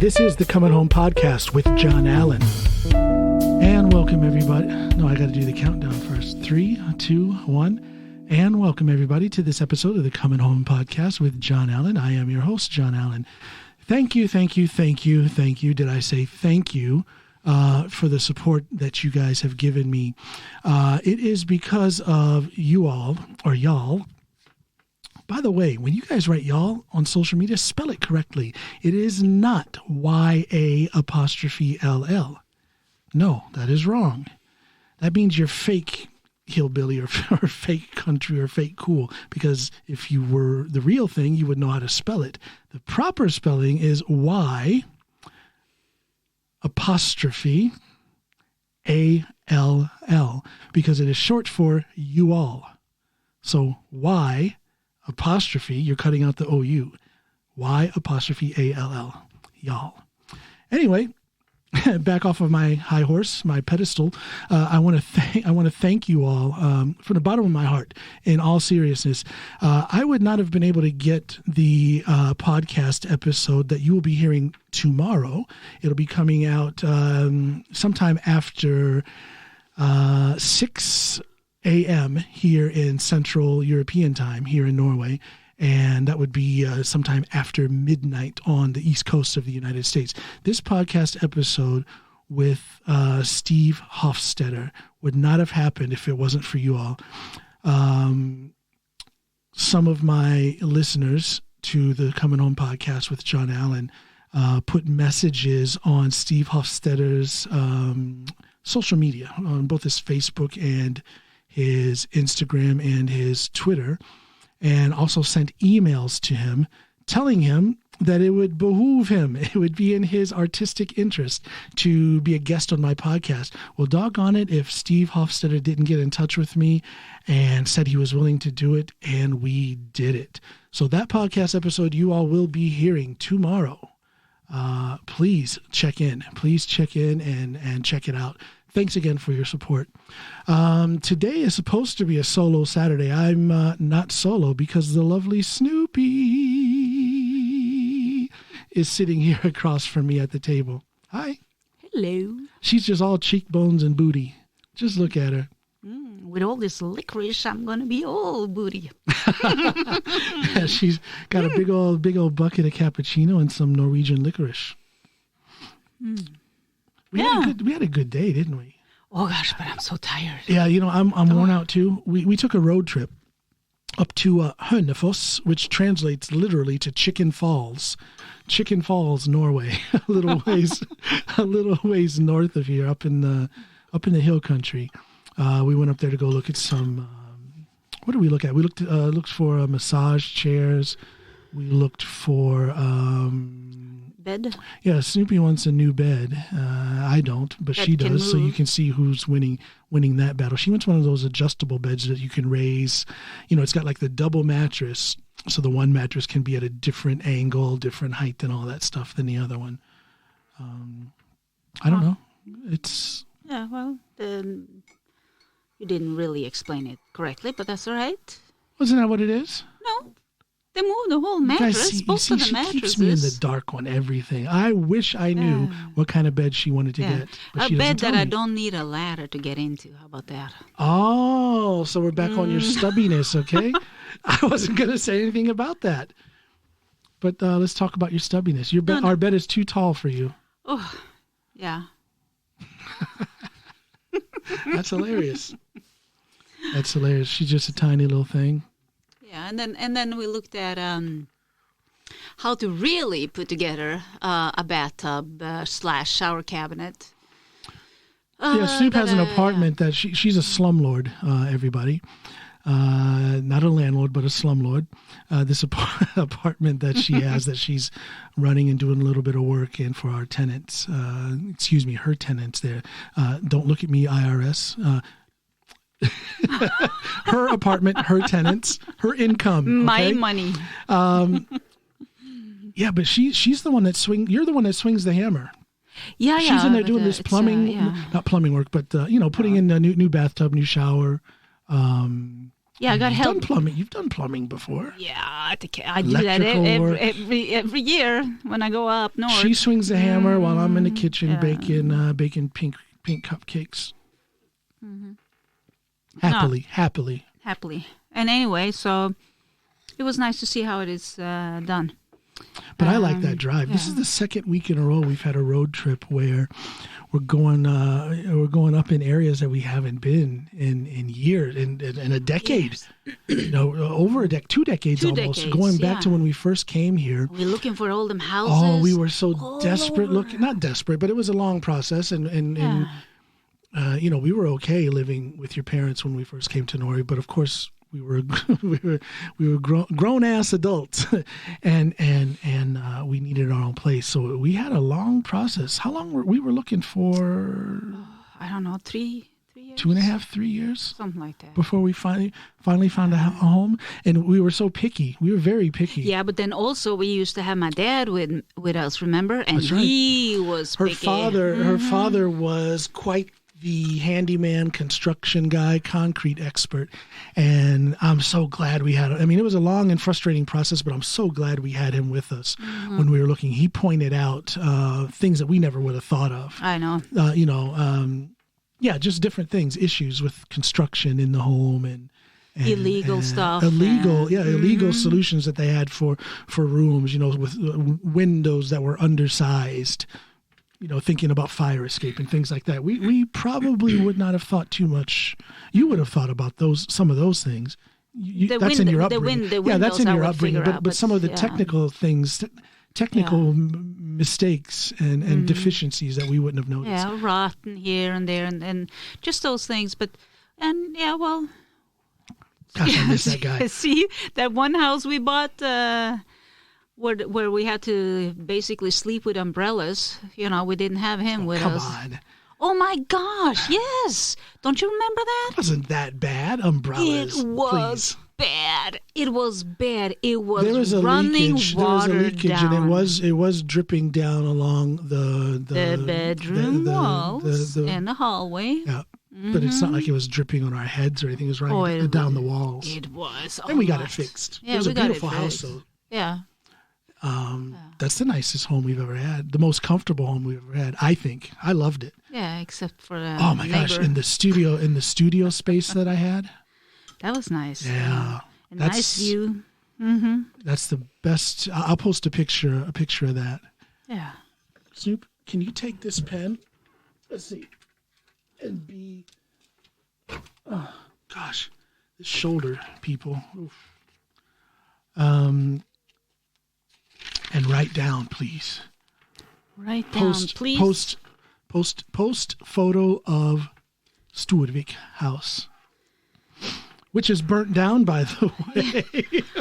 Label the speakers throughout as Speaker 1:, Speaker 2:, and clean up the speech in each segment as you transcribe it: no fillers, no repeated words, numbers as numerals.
Speaker 1: This is the Coming Home Podcast with John Allen. And welcome everybody. No, I got to do the countdown first. 3, 2, 1. And welcome everybody to this episode of the Coming Home Podcast with John Allen. I am your host, John Allen. Thank you. Did I say thank you for the support that you guys have given me? It is because of you all, or y'all. By the way, when you guys write y'all on social media, spell it correctly. It is not Y-A''LL. No, that is wrong. That means you're fake hillbilly or fake country or fake cool, because if you were the real thing, you would know how to spell it. The proper spelling is Y''ALL, because it is short for you all. So Y'', you're cutting out the O-U. Y''ALL, y'all. Anyway, back off of my high horse, my pedestal. I want to thank you all from the bottom of my heart. In all seriousness, I would not have been able to get the podcast episode that you will be hearing tomorrow. It'll be coming out sometime after 6 a.m. here in Central European time here in Norway. And that would be sometime after midnight on the East Coast of the United States. This podcast episode with Steve Hofstetter would not have happened if it wasn't for you all. Some of my listeners to the Coming Home Podcast with John Allen put messages on Steve Hofstetter's social media, on both his Facebook and his Instagram and his Twitter, and also sent emails to him telling him that it would behoove him, it would be in his artistic interest to be a guest on my podcast. Well, doggone it if Steve Hofstetter didn't get in touch with me and said he was willing to do it, and we did it. So that podcast episode you all will be hearing tomorrow. Please check in. Please check in and check it out. Thanks again for your support. Today is supposed to be a solo Saturday. I'm not solo because the lovely Snoopy is sitting here across from me at the table. Hi.
Speaker 2: Hello.
Speaker 1: She's just all cheekbones and booty. Just look at her.
Speaker 2: With all this licorice, I'm going to be all booty.
Speaker 1: Yeah, she's got a big old bucket of cappuccino and some Norwegian licorice. We had a good day, didn't we?
Speaker 2: Oh gosh, but I'm so tired.
Speaker 1: Yeah, I'm worn out too. We took a road trip up to Hønefoss, which translates literally to Chicken Falls. Chicken Falls, Norway. a little ways north of here, up in the hill country. We went up there to go look at some. What did we look at? We looked for massage chairs. We looked for
Speaker 2: bed.
Speaker 1: Yeah, Snoopy wants a new bed. I don't, but she does. So you can see who's winning that battle. She wants one of those adjustable beds that you can raise. It's got like the double mattress, so the one mattress can be at a different angle, different height, and all that stuff than the other one. I don't know. It's
Speaker 2: well, you didn't really explain it correctly, but that's all right.
Speaker 1: Wasn't that what it is?
Speaker 2: No. They moved the whole mattress. Both of the
Speaker 1: she
Speaker 2: mattresses.
Speaker 1: Keeps me in the dark on everything. I wish I knew what kind of bed she wanted to get. But
Speaker 2: a bed that I don't need a ladder to get into. How about that?
Speaker 1: Oh, so we're back on your stubbiness, okay? I wasn't going to say anything about that. But let's talk about your stubbiness. Our bed is too tall for you.
Speaker 2: Oh, yeah.
Speaker 1: That's hilarious. She's just a tiny little thing.
Speaker 2: Yeah, and then we looked at how to really put together a bathtub / shower cabinet.
Speaker 1: Snoop has an apartment that she's a slumlord, everybody. Not a landlord, but a slumlord. This apartment that she has that she's running and doing a little bit of work in for our tenants. Her tenants there. Don't look at me, IRS. Her apartment, her tenants, her income. Okay?
Speaker 2: My money.
Speaker 1: Yeah, but she's the one that you're the one that swings the hammer.
Speaker 2: Yeah.
Speaker 1: She's in there doing this plumbing, not plumbing work, but putting in a new bathtub, new shower.
Speaker 2: Yeah, I got help.
Speaker 1: You've done plumbing before.
Speaker 2: Yeah, I do that every year when I go up north.
Speaker 1: She swings the hammer while I'm in the kitchen baking pink cupcakes. Mm-hmm. Happily.
Speaker 2: And anyway, so it was nice to see how it is done.
Speaker 1: But I like that drive. Yeah. This is the second week in a row we've had a road trip where we're going up in areas that we haven't been in years, in a decade. Yes. Over 2 decades almost. Going back to when we first came here.
Speaker 2: We're looking for all them houses.
Speaker 1: Oh, we were so desperate looking. Not desperate, but it was a long process, and we were okay living with your parents when we first came to Norway, but of course we were grown ass adults, and we needed our own place. So we had a long process. How long were we looking for?
Speaker 2: I don't know, 3 years,
Speaker 1: 2.5, 3 years,
Speaker 2: something like that,
Speaker 1: before we finally found a home. And we were so picky. We were very picky.
Speaker 2: Yeah, but then also we used to have my dad with us. Remember? And he was picky.
Speaker 1: Her father was quite the handyman, construction guy, concrete expert. And I'm so glad we had, it was a long and frustrating process, but I'm so glad we had him with us when we were looking. He pointed out things that we never would have thought of.
Speaker 2: I know.
Speaker 1: Just different things, issues with construction in the home and
Speaker 2: illegal stuff.
Speaker 1: Illegal solutions that they had for rooms, with windows that were undersized. Thinking about fire escape and things like that. We probably would not have thought too much. You would have thought about some of those things. That's in your upbringing. That's in your upbringing. But some of the technical things, mistakes and deficiencies that we wouldn't have noticed.
Speaker 2: Yeah, rotten here and there and just those things. Gosh,
Speaker 1: I miss that guy.
Speaker 2: See, that one house we bought... Where we had to basically sleep with umbrellas. We didn't have him with us.
Speaker 1: Come on.
Speaker 2: Oh my gosh, yes. Don't you remember that?
Speaker 1: It wasn't that bad. Umbrellas.
Speaker 2: It was bad. It was bad. It was
Speaker 1: there was a
Speaker 2: running
Speaker 1: leakage.
Speaker 2: water
Speaker 1: there was a leakage,
Speaker 2: down.
Speaker 1: And it was dripping down along the
Speaker 2: bedroom walls and the hallway.
Speaker 1: Yeah. But it's not like it was dripping on our heads or anything. It was running down the walls.
Speaker 2: It was.
Speaker 1: And we got it fixed.
Speaker 2: Yeah,
Speaker 1: it was a beautiful house, though.
Speaker 2: Yeah.
Speaker 1: That's the nicest home we've ever had. The most comfortable home we've ever had. I think I loved it.
Speaker 2: Yeah, except for the
Speaker 1: oh my gosh, in the studio space that I had.
Speaker 2: That was nice.
Speaker 1: Yeah,
Speaker 2: nice view. Mm-hmm.
Speaker 1: That's the best. I'll post a picture of that.
Speaker 2: Yeah.
Speaker 1: Snoop, can you take this pen? Let's see, and be. Oh gosh, this shoulder, people. Oof. And write down, please.
Speaker 2: Write down, please.
Speaker 1: Post photo of Storvik house, which is burnt down, by the way.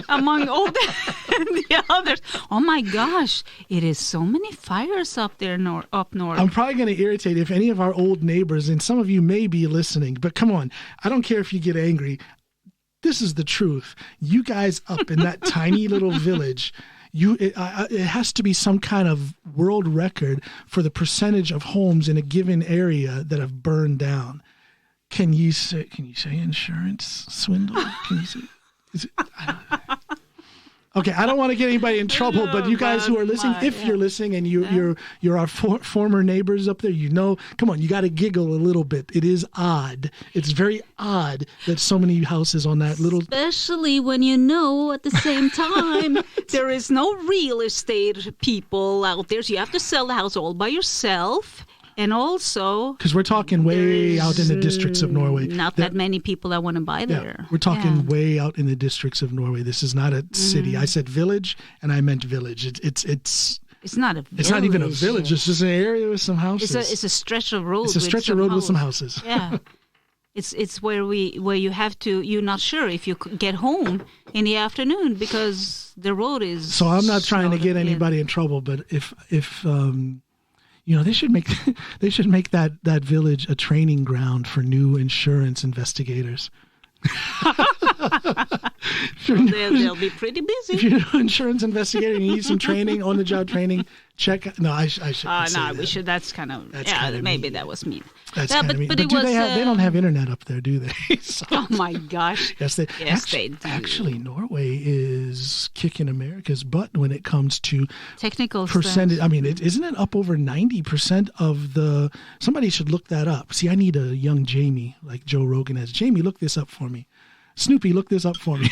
Speaker 2: Among all the others. Oh my gosh, it is so many fires up there up north.
Speaker 1: I'm probably going to irritate if any of our old neighbors, and some of you may be listening, but come on, I don't care if you get angry. This is the truth. You guys up in that tiny little village. It has to be some kind of world record for the percentage of homes in a given area that have burned down. Can you say insurance swindle? Can you say? Okay, I don't want to get anybody in trouble, but you guys who are listening, you're listening and you're our former neighbors up there, come on, you got to giggle a little bit. It is odd. It's very odd that so many houses on that little...
Speaker 2: Especially when at the same time, there is no real estate people out there, so you have to sell the house all by yourself. And also...
Speaker 1: Because we're talking way out in the districts of Norway.
Speaker 2: Not that many people that want to buy there.
Speaker 1: We're talking way out in the districts of Norway. This is not a city. I said village, and I meant village. It's
Speaker 2: not a village.
Speaker 1: It's not even a village. It's just an area with some houses.
Speaker 2: It's a stretch of road.
Speaker 1: It's a stretch of road with some houses.
Speaker 2: Yeah. It's where you have to, you're not sure if you get home in the afternoon because the road is...
Speaker 1: So I'm not trying to get anybody in trouble, but if they should make that village a training ground for new insurance investigators.
Speaker 2: They'll be pretty busy.
Speaker 1: If you're an insurance investigator and you need some training, on-the-job training, check. No, I shouldn't say
Speaker 2: no,
Speaker 1: that.
Speaker 2: we should. That's kind of, maybe mean. That was mean.
Speaker 1: That's kind of mean. But do they don't have internet up there, do they? So,
Speaker 2: oh, my gosh.
Speaker 1: Yes, they do. Actually, Norway is kicking America's butt when it comes to
Speaker 2: technical
Speaker 1: percentage.
Speaker 2: stuff.
Speaker 1: I mean, isn't it up over 90% of the... Somebody should look that up. See, I need a young Jamie, like Joe Rogan has. Jamie, look this up for me. Snoopy, look this up for me.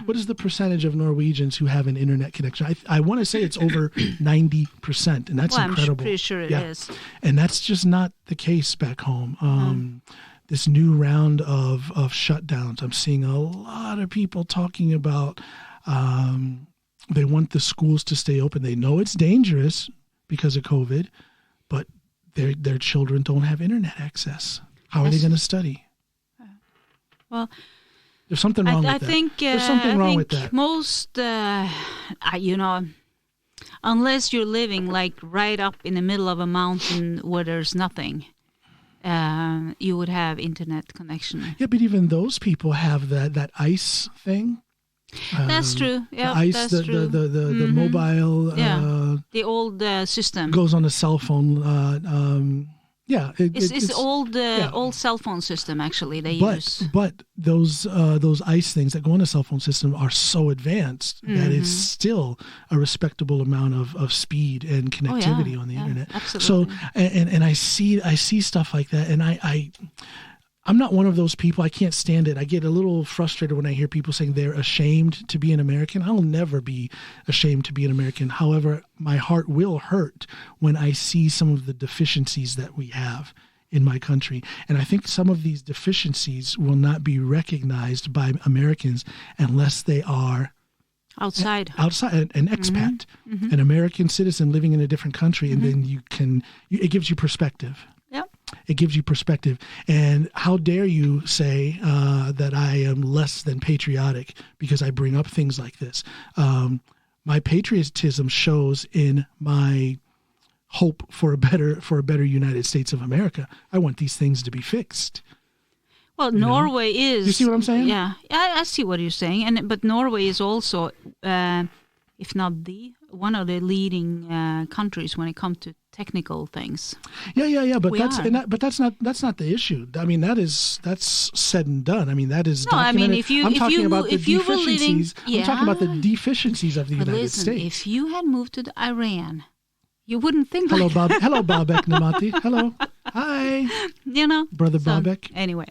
Speaker 1: What is the percentage of Norwegians who have an internet connection? I want to say it's over 90%, and that's incredible.
Speaker 2: I'm pretty sure it is.
Speaker 1: And that's just not the case back home. This new round of shutdowns, I'm seeing a lot of people talking about they want the schools to stay open. They know it's dangerous because of COVID, but their children don't have internet access. How are they going to study?
Speaker 2: Well,
Speaker 1: there's something wrong with that. There's something wrong with that.
Speaker 2: Most, unless you're living like right up in the middle of a mountain where there's nothing, you would have internet connection.
Speaker 1: Yeah, but even those people have that ice thing.
Speaker 2: That's true. Yeah,
Speaker 1: the ice,
Speaker 2: that's true.
Speaker 1: The mobile.
Speaker 2: The old system
Speaker 1: goes on a cell phone.
Speaker 2: It's old cell phone system actually they use.
Speaker 1: But those ice things that go on a cell phone system are so advanced that it's still a respectable amount of speed and connectivity on the internet.
Speaker 2: Absolutely.
Speaker 1: So and I see stuff like that, and I'm not one of those people. I can't stand it. I get a little frustrated when I hear people saying they're ashamed to be an American. I'll never be ashamed to be an American. However, my heart will hurt when I see some of the deficiencies that we have in my country. And I think some of these deficiencies will not be recognized by Americans unless they are outside an expat, an American citizen living in a different country. And then it gives you perspective.
Speaker 2: Yep.
Speaker 1: It gives you perspective. And how dare you say that I am less than patriotic because I bring up things like this? My patriotism shows in my hope for a better United States of America. I want these things to be fixed.
Speaker 2: Well, Norway is...
Speaker 1: You see what I'm saying?
Speaker 2: Yeah, I see what you're saying. But Norway is also, if not one of the leading countries when it comes to technical things.
Speaker 1: Yeah. But that's not the issue. I mean, that's said and done. I mean, that is documented. I mean, I'm talking about the deficiencies. I'm talking about the deficiencies of the United States.
Speaker 2: If you had moved to Iran, you wouldn't think.
Speaker 1: Hello,
Speaker 2: like
Speaker 1: Bob. Hello, Babek Namati. Hello. Hi. Brother Babek.
Speaker 2: Anyway.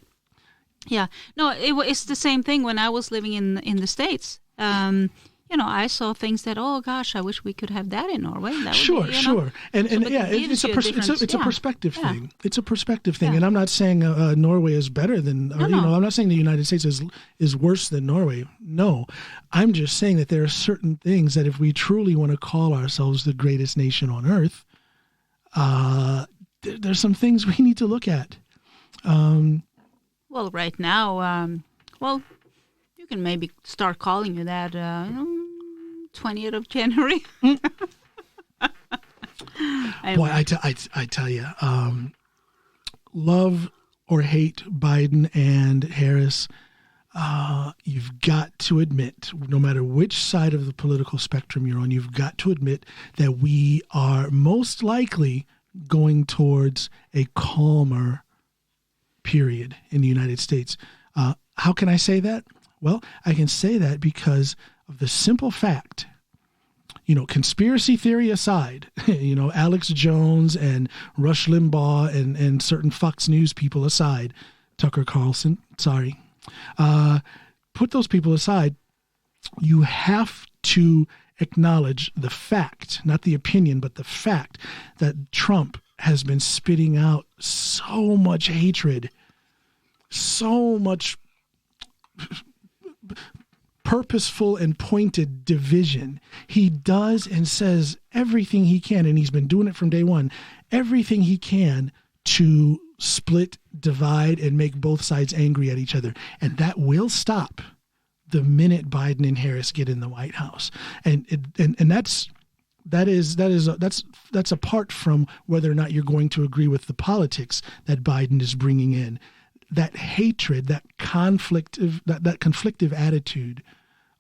Speaker 2: Yeah. No, it's the same thing when I was living in the States. I saw things that, oh gosh, I wish we could have that in Norway. That would be,
Speaker 1: sure. It's a perspective thing. It's a perspective thing.
Speaker 2: Yeah.
Speaker 1: And I'm not saying Norway is better than, I'm not saying the United States is worse than Norway. No, I'm just saying that there are certain things that if we truly want to call ourselves the greatest nation on earth, there's some things we need to look at.
Speaker 2: Well, right now, you can maybe start calling you that 20th of January. Anyway.
Speaker 1: Boy, I tell you, love or hate Biden and Harris, you've got to admit, no matter which side of the political spectrum you're on, you've got to admit that we are most likely going towards a calmer period in the United States. How can I say that? Well, I can say that because of the simple fact, conspiracy theory aside, Alex Jones and Rush Limbaugh and certain Fox News people aside, Tucker Carlson, sorry, put those people aside, you have to acknowledge the fact, not the opinion, but the fact that Trump has been spitting out so much hatred, so much purposeful and pointed division. He does and says everything he can, and he's been doing it from day one, everything he can to split, divide, and make both sides angry at each other. And that will stop the minute Biden and Harris get in the White House. And that's apart from whether or not you're going to agree with the politics that Biden is bringing in. that hatred, that conflictive attitude,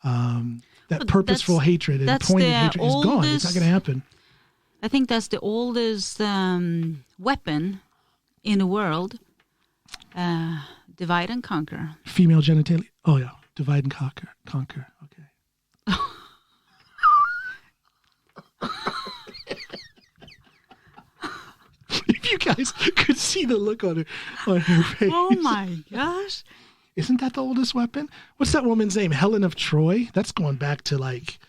Speaker 1: that purposeful hatred and pointed hatred is gone. It's not going to happen.
Speaker 2: I think that's the oldest weapon in the world. Divide and conquer.
Speaker 1: Female genitalia. Oh yeah, divide and conquer. Okay. If you guys could see the look on her face.
Speaker 2: Oh my gosh.
Speaker 1: Isn't that the oldest weapon? What's that woman's name? Helen of Troy? That's going back to like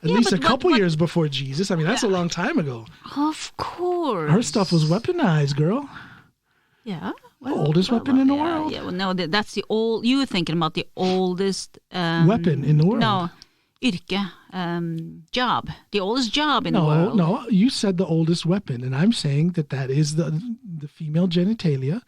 Speaker 1: at least a couple years before Jesus. I mean, that's a long time ago.
Speaker 2: Of course.
Speaker 1: Her stuff was weaponized, girl.
Speaker 2: Yeah.
Speaker 1: The oldest weapon in the world.
Speaker 2: Yeah, well, no, that's the old. You were thinking about the oldest
Speaker 1: weapon in the world.
Speaker 2: No, yrke, job. The oldest job in the world.
Speaker 1: No, you said the oldest weapon, and I'm saying that is the female genitalia,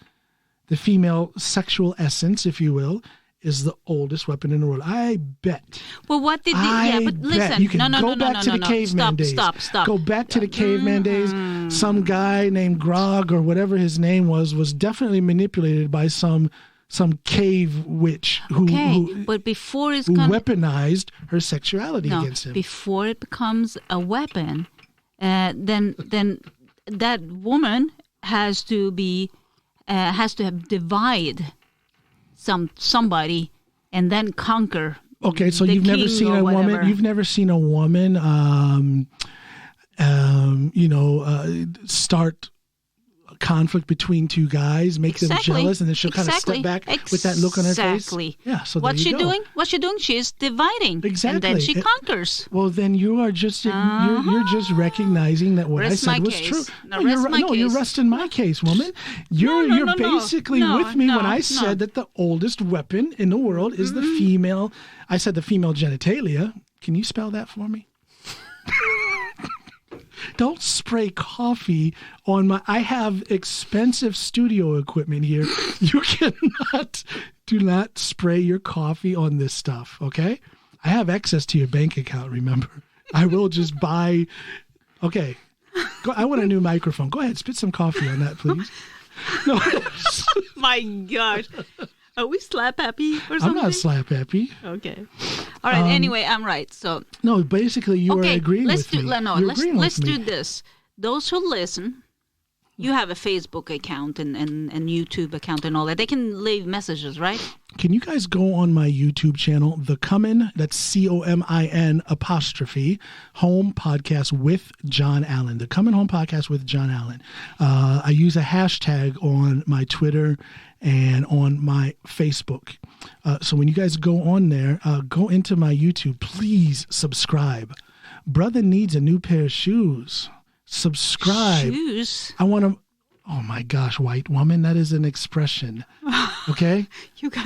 Speaker 1: the female sexual essence, if you will, is the oldest weapon in the world. I bet.
Speaker 2: Well, what did but listen.
Speaker 1: You can go back to the caveman days.
Speaker 2: Stop.
Speaker 1: Go back to the caveman days. Some guy named Grog or whatever his name was definitely manipulated by some cave witch who
Speaker 2: but before it's
Speaker 1: weaponized her sexuality against him.
Speaker 2: Before it becomes a weapon, then that woman has to have divide somebody and then conquer.
Speaker 1: Okay, so you've never seen a woman. You've never seen a woman, start a conflict between two guys, make them jealous, and then she'll kind of step back with that look on her face.
Speaker 2: Exactly.
Speaker 1: Yeah. So
Speaker 2: what's she doing? What's she doing? She's dividing.
Speaker 1: Exactly.
Speaker 2: And then she conquers.
Speaker 1: Well, then you are just you're just recognizing that what I said was true. You're resting my case, woman. You're basically with me when I said that the oldest weapon in the world is the female. I said the female genitalia. Can you spell that for me? Don't spray coffee on my... I have expensive studio equipment here. You do not spray your coffee on this stuff, okay? I have access to your bank account, remember? I will just buy... Okay. I want a new microphone. Go ahead, spit some coffee on that, please. No.
Speaker 2: My gosh. Are we slap happy or something?
Speaker 1: I'm not slap happy.
Speaker 2: Okay. All right. Anyway, I'm right. So
Speaker 1: no, basically you are agreeing with me.
Speaker 2: Let's do this. Those who listen, you have a Facebook account and YouTube account and all that. They can leave messages, right?
Speaker 1: Can you guys go on my YouTube channel, the Comin, that's COMIN home podcast with John Allen, the Comin home podcast with John Allen. I use a hashtag on my Twitter and on my Facebook. So when you guys go on there, go into my YouTube, please subscribe. Brother needs a new pair of shoes. Subscribe.
Speaker 2: Shoes?
Speaker 1: I want to... Oh my gosh, white woman, that is an expression. Okay?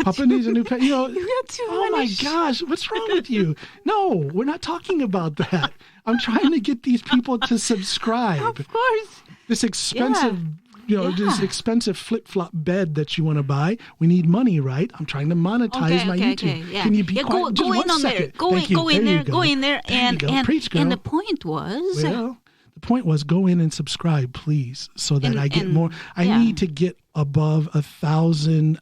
Speaker 1: Papa needs a new pair. You
Speaker 2: got too
Speaker 1: oh my gosh, what's wrong with you? No, we're not talking about that. I'm trying to get these people to subscribe.
Speaker 2: Of course.
Speaker 1: This expensive, this expensive flip-flop bed that you want to buy. We need money, right? I'm trying to monetize my YouTube.
Speaker 2: Okay, yeah.
Speaker 1: Can you be quiet?
Speaker 2: Go in on there. Go in there. And
Speaker 1: Preach, girl.
Speaker 2: And the point was...
Speaker 1: Well, the point was go in and subscribe, please, so that I get more. I need to get above 1,000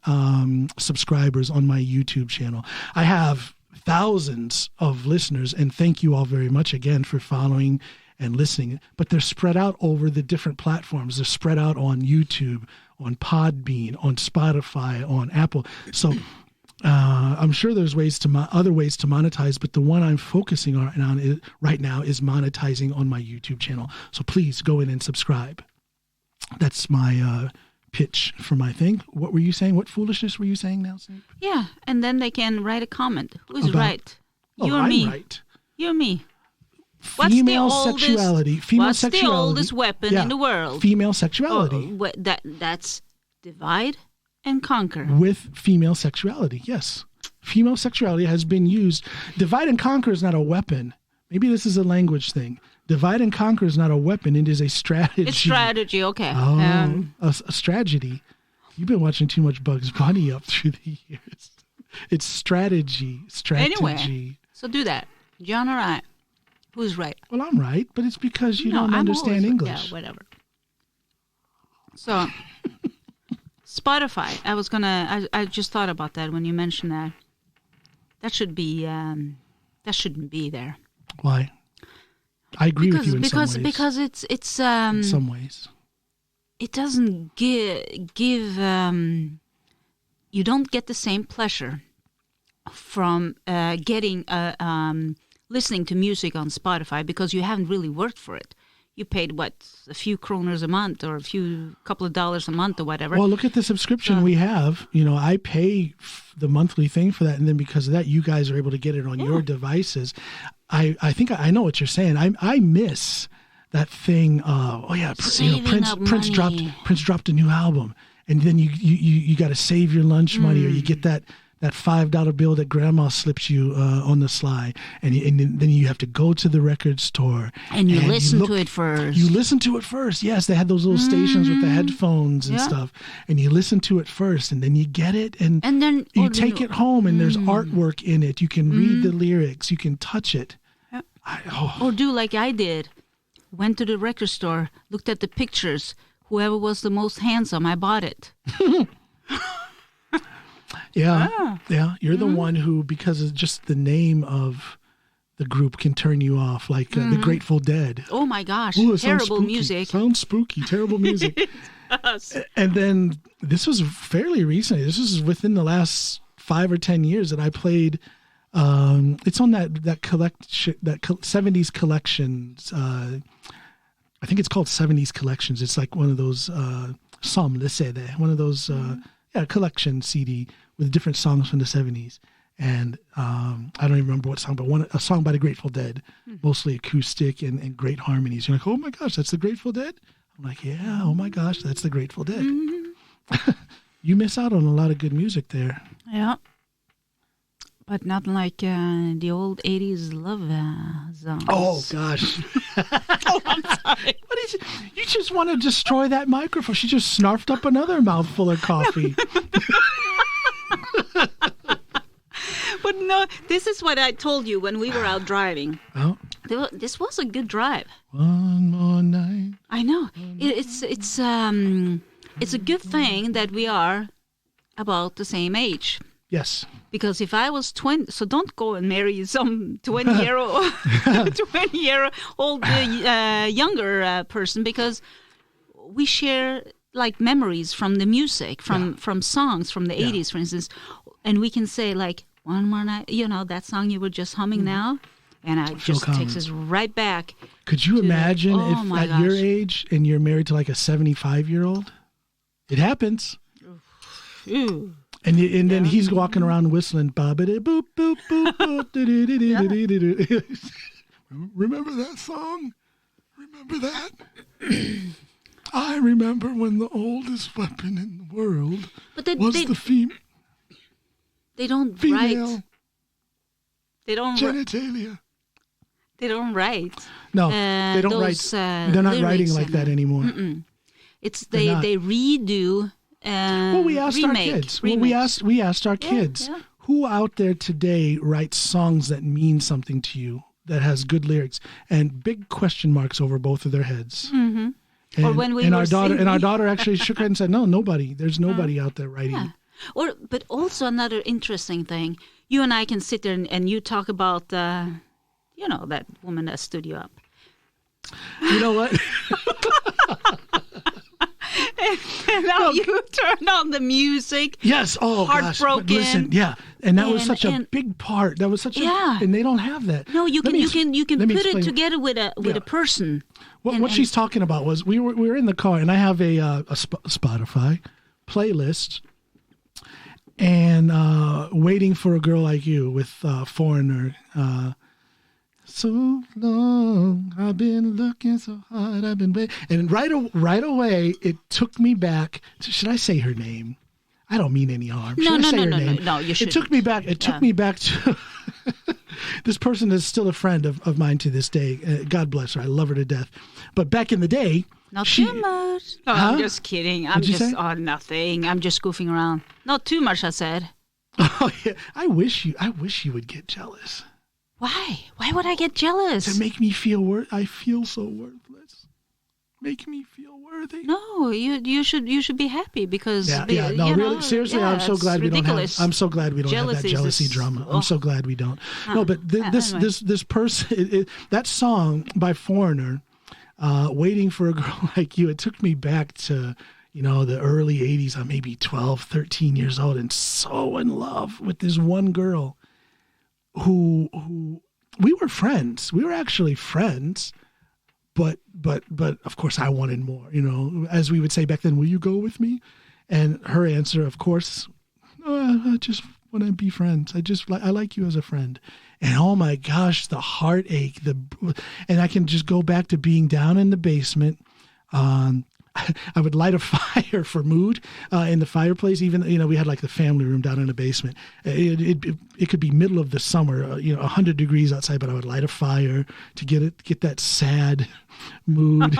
Speaker 1: subscribers on my YouTube channel. I have thousands of listeners, and thank you all very much again for following and listening. But they're spread out over the different platforms. They're spread out on YouTube, on Podbean, on Spotify, on Apple. So I'm sure there's other ways to monetize, but the one I'm focusing on right now is monetizing on my YouTube channel. So please go in and subscribe. That's my pitch for my thing. What were you saying? What foolishness were you saying now, Snoop?
Speaker 2: Yeah, and then they can write a comment. Who's right? You or
Speaker 1: I'm
Speaker 2: me?
Speaker 1: Right.
Speaker 2: You or me?
Speaker 1: Female sexuality.
Speaker 2: What's the oldest weapon in the world?
Speaker 1: Female sexuality.
Speaker 2: That's divide and conquer.
Speaker 1: With female sexuality, yes. Female sexuality has been used. Divide and conquer is not a weapon. Maybe this is a language thing. Divide and conquer is not a weapon. It is a strategy.
Speaker 2: It's strategy, okay.
Speaker 1: Oh, a strategy. You've been watching too much Bugs Bunny up through the years. It's strategy.
Speaker 2: Anyway, so do that. John or I? Who's right?
Speaker 1: Well, I'm right, but it's because you don't understand English.
Speaker 2: Yeah, whatever. Spotify. I just thought about that when you mentioned that. That should be. That shouldn't be there.
Speaker 1: Why? I agree with you in some ways.
Speaker 2: Because it's
Speaker 1: in some ways.
Speaker 2: It doesn't give you don't get the same pleasure from getting listening to music on Spotify because you haven't really worked for it. You paid a few kroners a month or couple of dollars a month or whatever.
Speaker 1: Well, look at the subscription we have. I pay the monthly thing for that, and then because of that, you guys are able to get it on your devices. I think I know what you're saying. I miss that thing. Prince dropped a new album, and then you got to save your lunch money, or you get that $5 bill that grandma slips you on the sly, and then you have to go to the record store
Speaker 2: and you listen to it first.
Speaker 1: You listen to it first. Yes, they had those little stations with the headphones and stuff, and you listen to it first, and then you get it, and then you take it home, and there's artwork in it. You can read the lyrics. You can touch it.
Speaker 2: Or do like I did. Went to the record store, looked at the pictures. Whoever was the most handsome, I bought it.
Speaker 1: Yeah. You're the one who, because of just the name of the group, can turn you off, like the Grateful Dead.
Speaker 2: Oh my gosh!
Speaker 1: Ooh,
Speaker 2: terrible music.
Speaker 1: Sounds spooky. Terrible music. And then this was fairly recent. This was within the last 5 or 10 years that I played. It's on that collection, that 70s collections. I think it's called 70s collections. It's like one of those one of those collection CD with different songs from the 70s. And I don't even remember what song, but a song by the Grateful Dead, mostly acoustic and great harmonies. You're like, oh my gosh, that's the Grateful Dead? I'm like, yeah, oh my gosh, that's the Grateful Dead. You miss out on a lot of good music there.
Speaker 2: Yeah. But not like the old 80s love songs.
Speaker 1: Oh, gosh.
Speaker 2: I'm sorry.
Speaker 1: What is it? You just want to destroy that microphone. She just snarfed up another mouthful of coffee.
Speaker 2: But no, this is what I told you when we were out driving.
Speaker 1: Oh.
Speaker 2: This was a good drive.
Speaker 1: One more night.
Speaker 2: I know. It's a good thing that we are about the same age.
Speaker 1: Yes.
Speaker 2: Because if I was 20, so don't go and marry some 20-year-old younger person, because we share like memories from the music, from songs from the 80s, for instance, and we can say like, one more night, that song you were just humming now, and it just takes us right back.
Speaker 1: Could you imagine if at your age and you're married to like a 75-year-old? It happens.
Speaker 2: Ew.
Speaker 1: And then he's walking around whistling, boop boop boop boop. Remember that song? Remember that? I remember when the oldest weapon in the world was the female.
Speaker 2: They don't write. They don't
Speaker 1: genitalia.
Speaker 2: They don't write.
Speaker 1: No, they don't write. They're not writing like that anymore.
Speaker 2: It's they redo.
Speaker 1: We asked our kids. We asked our kids, who out there today writes songs that mean something to you, that has good lyrics, and big question marks over both of their heads. Mm-hmm. And our daughter actually shook her head and said, "No, nobody. There's nobody out there writing." Yeah.
Speaker 2: But also another interesting thing, you and I can sit there and you talk about, that woman that stood you up.
Speaker 1: You know what?
Speaker 2: And now you turn on the music.
Speaker 1: Yes. Oh,
Speaker 2: heartbroken.
Speaker 1: Gosh. Listen, yeah. And that was such a big part. That was such and they don't have that.
Speaker 2: No, you can put it together with a person.
Speaker 1: What she's talking about was we were in the car, and I have a Spotify playlist, and Waiting for a Girl Like You with Foreigner. So long, I've been looking so hard, I've been waiting. And right away, it took me back to, should I say her name? I don't mean any harm.
Speaker 2: No, you should.
Speaker 1: It took me back to, this person is still a friend of mine to this day. God bless her. I love her to death. But back in the day.
Speaker 2: Not too much. Oh, I'm just kidding. Nothing. I'm just goofing around. Not too much, I said.
Speaker 1: Oh, yeah. I wish you would get jealous.
Speaker 2: Why? Why would I get jealous?
Speaker 1: To make me feel I feel so worthless. make me feel worthy.
Speaker 2: No, you should be happy because
Speaker 1: really, seriously, I'm so glad we don't have. I'm so glad we don't have that jealousy drama. I'm so glad we don't. No, but this person, that song by Foreigner, "Waiting for a Girl Like You," it took me back to the early '80s. I'm maybe 12, 13 years old, and so in love with this one girl, who we were friends. We were actually friends. But of course I wanted more, as we would say back then, will you go with me? And her answer, of course, I just want to be friends. I like you as a friend. And oh my gosh, the heartache, and I can just go back to being down in the basement. I would light a fire for mood in the fireplace. Even, we had like the family room down in the basement. It could be middle of the summer, 100 degrees outside, but I would light a fire to get that sad mood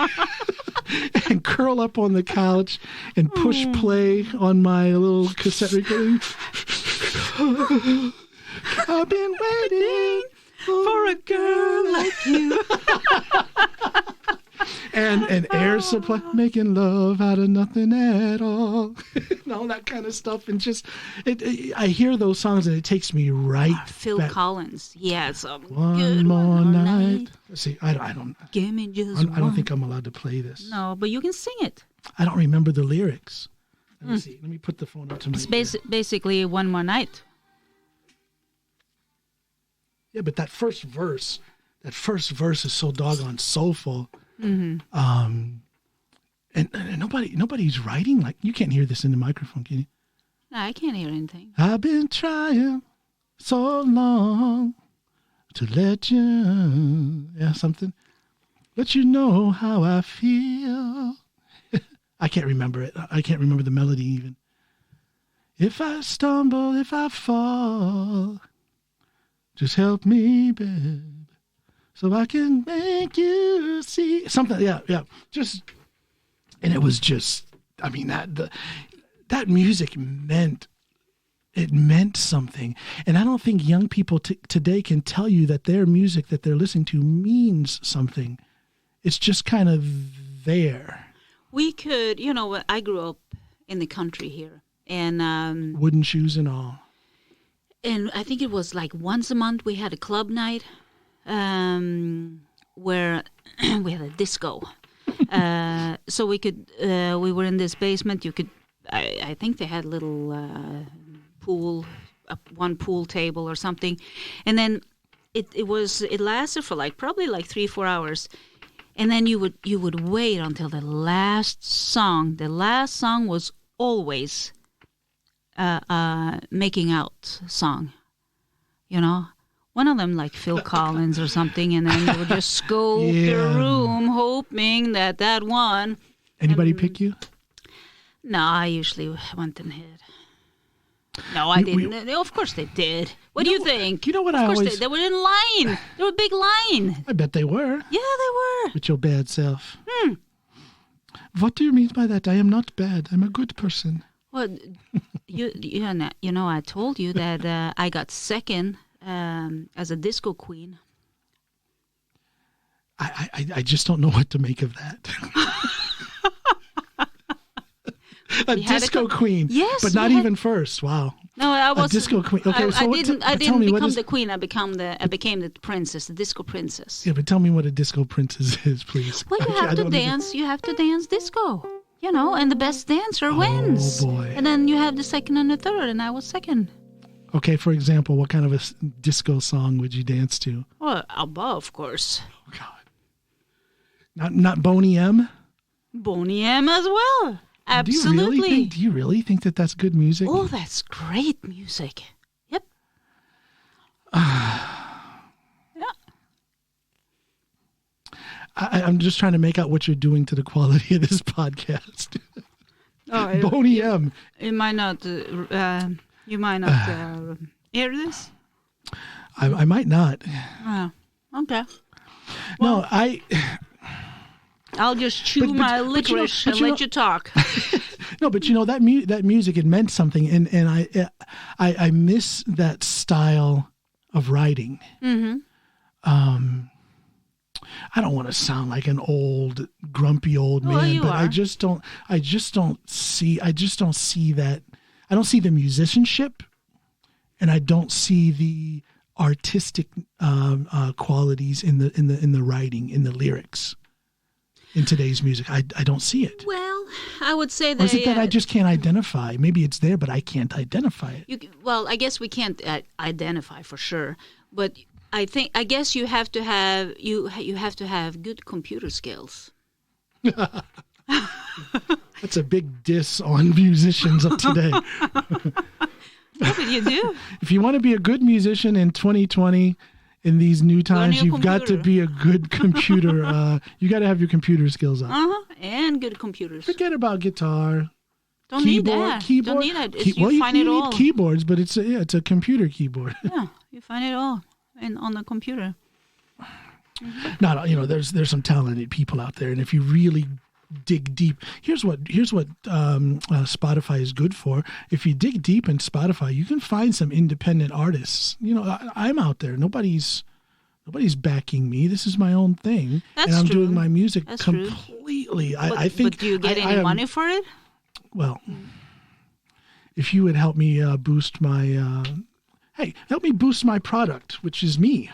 Speaker 1: and curl up on the couch and push play on my little cassette recording. I've been waiting for a girl like you. And air supply, making love out of nothing at all, and all that kind of stuff. And just, I hear those songs and it takes me right
Speaker 2: Phil
Speaker 1: back.
Speaker 2: Collins, yes.
Speaker 1: One more night. See, I don't.
Speaker 2: Give me just
Speaker 1: I don't think I'm allowed to play this.
Speaker 2: No, but you can sing it.
Speaker 1: I don't remember the lyrics. Let me see. Let me put the phone up to my
Speaker 2: It's basically One More Night.
Speaker 1: Yeah, but that first verse is so doggone soulful.
Speaker 2: Mm-hmm.
Speaker 1: And nobody's writing, like, you can't hear this in the microphone, can you?
Speaker 2: No, I can't hear anything.
Speaker 1: I've been trying so long to let you, let you know how I feel. I can't remember it. I can't remember the melody even. If I stumble, if I fall, just help me, babe. So I can make you see something. Yeah. And it was just, that music meant something. And I don't think young people today can tell you that their music that they're listening to means something. It's just kind of there.
Speaker 2: We could, I grew up in the country here, and
Speaker 1: wooden shoes and all.
Speaker 2: And I think it was like once a month we had a club night. Where we had a disco, so we could. We were in this basement. You could. I think they had a little pool, one pool table or something, and then it lasted for probably 3-4 hours, and then you would wait until the last song. The last song was always making out song, One of them like Phil Collins or something, and then you would just scope the room hoping that one.
Speaker 1: Anybody pick you?
Speaker 2: No, I usually went and hid. No, I didn't. Of course they did. What do you think?
Speaker 1: You know what
Speaker 2: Of course they were in line. They were a big line.
Speaker 1: I bet they were.
Speaker 2: Yeah, they were.
Speaker 1: With your bad self. What do you mean by that? I am not bad. I'm a good person.
Speaker 2: Well, I told you that I got second as a disco queen.
Speaker 1: I just don't know what to make of that. a disco queen, yes, but not even first. Wow.
Speaker 2: No, I was
Speaker 1: a disco queen. Okay,
Speaker 2: I didn't become the queen. I became the princess, the disco princess.
Speaker 1: Yeah, but tell me what a disco princess is, please.
Speaker 2: Well, you have to dance. You have to dance disco. And the best dancer wins.
Speaker 1: Oh boy!
Speaker 2: And then you have the second and the third, and I was second.
Speaker 1: Okay, for example, what kind of a disco song would you dance to?
Speaker 2: Well, ABBA, of course.
Speaker 1: Oh, God. Not Boney M?
Speaker 2: Boney M as well. Absolutely.
Speaker 1: Do you really think that that's good music?
Speaker 2: Oh, that's great music. Yep.
Speaker 1: I'm just trying to make out what you're doing to the quality of this podcast. Boney M.
Speaker 2: You might not... You might not hear this?
Speaker 1: I might not.
Speaker 2: Oh, okay.
Speaker 1: Well, no,
Speaker 2: I'll just chew my licorice and let you talk.
Speaker 1: No, but that music, it meant something, and I miss that style of writing.
Speaker 2: Mm-hmm.
Speaker 1: I don't want to sound like an old, grumpy old
Speaker 2: Well,
Speaker 1: man,
Speaker 2: you
Speaker 1: but
Speaker 2: are.
Speaker 1: I just don't see that. I don't see the musicianship, and I don't see the artistic qualities in the writing, in the lyrics, in today's music. I don't see it.
Speaker 2: Well, I would say
Speaker 1: Or is it that I
Speaker 2: that.
Speaker 1: just can't identify? Maybe it's there, but I can't identify it.
Speaker 2: Well, I guess we can't identify for sure, but I guess you have to have you have to have good computer skills.
Speaker 1: That's a big diss on musicians of today.
Speaker 2: Yeah, but you do.
Speaker 1: If you want to be a good musician in 2020, in these new times,
Speaker 2: your
Speaker 1: you've got to
Speaker 2: computer.
Speaker 1: be a good computer. You got to have your computer skills up.
Speaker 2: And good computers.
Speaker 1: Forget about guitar,
Speaker 2: Don't
Speaker 1: keyboard,
Speaker 2: need that.
Speaker 1: keyboard.
Speaker 2: Don't need that. It's,
Speaker 1: Well,
Speaker 2: you
Speaker 1: you
Speaker 2: find
Speaker 1: can
Speaker 2: it
Speaker 1: need
Speaker 2: all.
Speaker 1: keyboards, but it's a computer keyboard.
Speaker 2: Yeah, you find it all on the computer.
Speaker 1: Not, there's some talented people out there, and if you really dig deep, here's what Spotify is good for. If you dig deep in Spotify, you can find some independent artists. I'm out there. Nobody's backing me. This is my own thing,
Speaker 2: That's
Speaker 1: and I'm
Speaker 2: true.
Speaker 1: doing my music
Speaker 2: That's true.
Speaker 1: completely.
Speaker 2: But,
Speaker 1: I think.
Speaker 2: But do you get
Speaker 1: I
Speaker 2: any
Speaker 1: am-
Speaker 2: money for it?
Speaker 1: Well, if you would help me boost my, help me boost my product, which is me.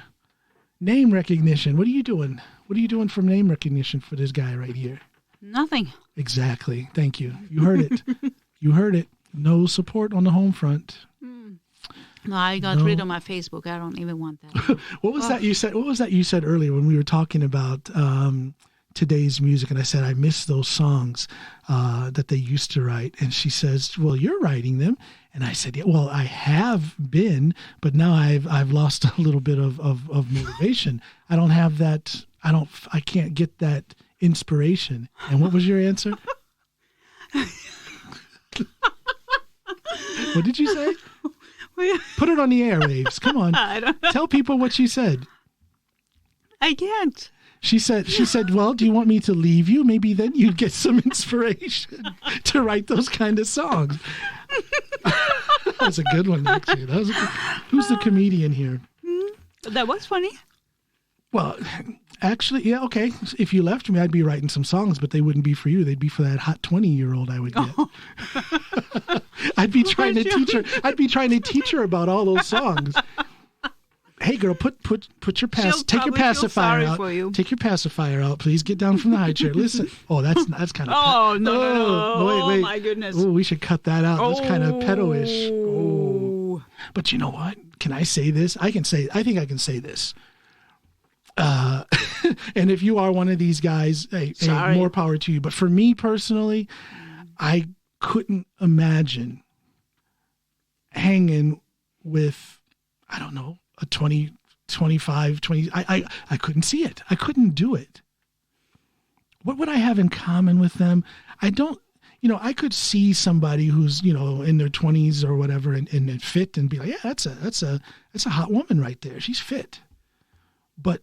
Speaker 1: Name recognition. What are you doing? What are you doing for name recognition for this guy right here?
Speaker 2: Nothing.
Speaker 1: Exactly. Thank you. You heard it. You heard it. No support on the home front.
Speaker 2: No, I got rid of my Facebook. I don't even want that.
Speaker 1: What was that you said? What was that you said earlier when we were talking about today's music? And I said I miss those songs that they used to write. And she says, "Well, you're writing them." And I said, "Yeah, well, I have been, but now I've lost a little bit of motivation. I don't have that. I can't get that inspiration." And what was your answer? What did you say? Put it on the airwaves. Come on.
Speaker 2: I don't know.
Speaker 1: Tell people what she said.
Speaker 2: I can't.
Speaker 1: She said, "Well, do you want me to leave you? Maybe then you'd get some inspiration to write those kind of songs." That was a good one, actually. Who's the comedian here?
Speaker 2: That was funny.
Speaker 1: Well, actually, yeah, okay. If you left me, I'd be writing some songs, but they wouldn't be for you. They'd be for that hot 20-year-old I would get.
Speaker 2: Oh.
Speaker 1: I'd be trying to teach her. I'd be trying to teach her about all those songs. Hey, girl, take your
Speaker 2: She'll
Speaker 1: take your
Speaker 2: probably feel
Speaker 1: pacifier
Speaker 2: sorry
Speaker 1: out.
Speaker 2: for you.
Speaker 1: Take your pacifier out, please. Get down from the high chair. Listen. Oh, that's kind of.
Speaker 2: Oh, no.
Speaker 1: Wait.
Speaker 2: Oh, my goodness.
Speaker 1: Oh, we should cut that out. That's kind of pedo-ish.
Speaker 2: Oh.
Speaker 1: But you know what? Can I say this? I think I can say this. And if you are one of these guys, hey, more power to you. But for me personally, I couldn't imagine hanging with, I don't know, a 20, 25, 20. I couldn't see it. I couldn't do it. What would I have in common with them? I don't, I could see somebody who's, in their 20s or whatever and fit and be like, yeah, that's a hot woman right there. She's fit. But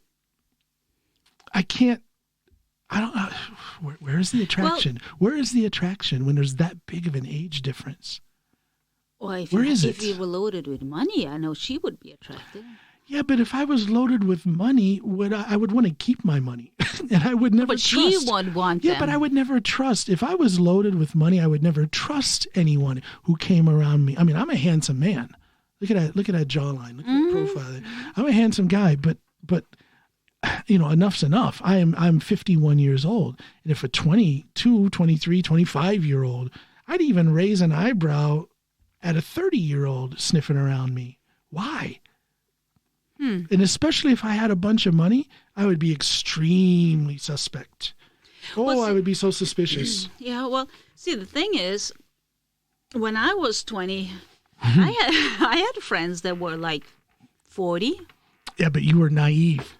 Speaker 1: I can't, I don't know. Where is the attraction? Where is the attraction when there's that big of an age difference?
Speaker 2: Well, if you were loaded with money, I know she would be attractive.
Speaker 1: Yeah, but if I was loaded with money, I would want to keep my money, and I would never.
Speaker 2: But
Speaker 1: trust.
Speaker 2: she would want
Speaker 1: Yeah,
Speaker 2: them.
Speaker 1: but I would never trust. If I was loaded with money, I would never trust anyone who came around me. I mean, I'm a handsome man. Look at that jawline. Look at that profile. I'm a handsome guy, but enough's enough. I'm 51 years old, and if a 22, 23, 25-year-old, I'd even raise an eyebrow at a 30-year-old sniffing around me. Why? And especially if I had a bunch of money, I would be extremely suspect. I would be so suspicious.
Speaker 2: Yeah, well, see, the thing is, when I was 20, I had friends that were like 40.
Speaker 1: Yeah, but you were naive.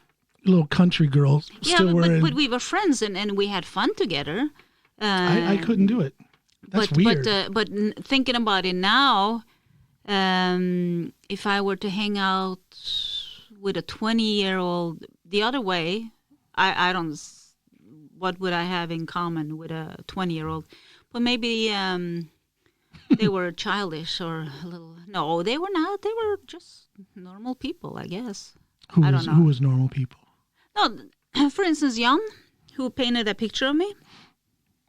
Speaker 1: Little country girl.
Speaker 2: But we were friends and we had fun together.
Speaker 1: I couldn't do it. That's weird.
Speaker 2: But thinking about it now, if I were to hang out with a 20-year-old the other way, I don't. What would I have in common with a 20-year-old? But maybe they were childish or a little. No, they were not. They were just normal people, I guess. I don't know.
Speaker 1: Who was normal people?
Speaker 2: No, for instance, Jan, who painted a picture of me.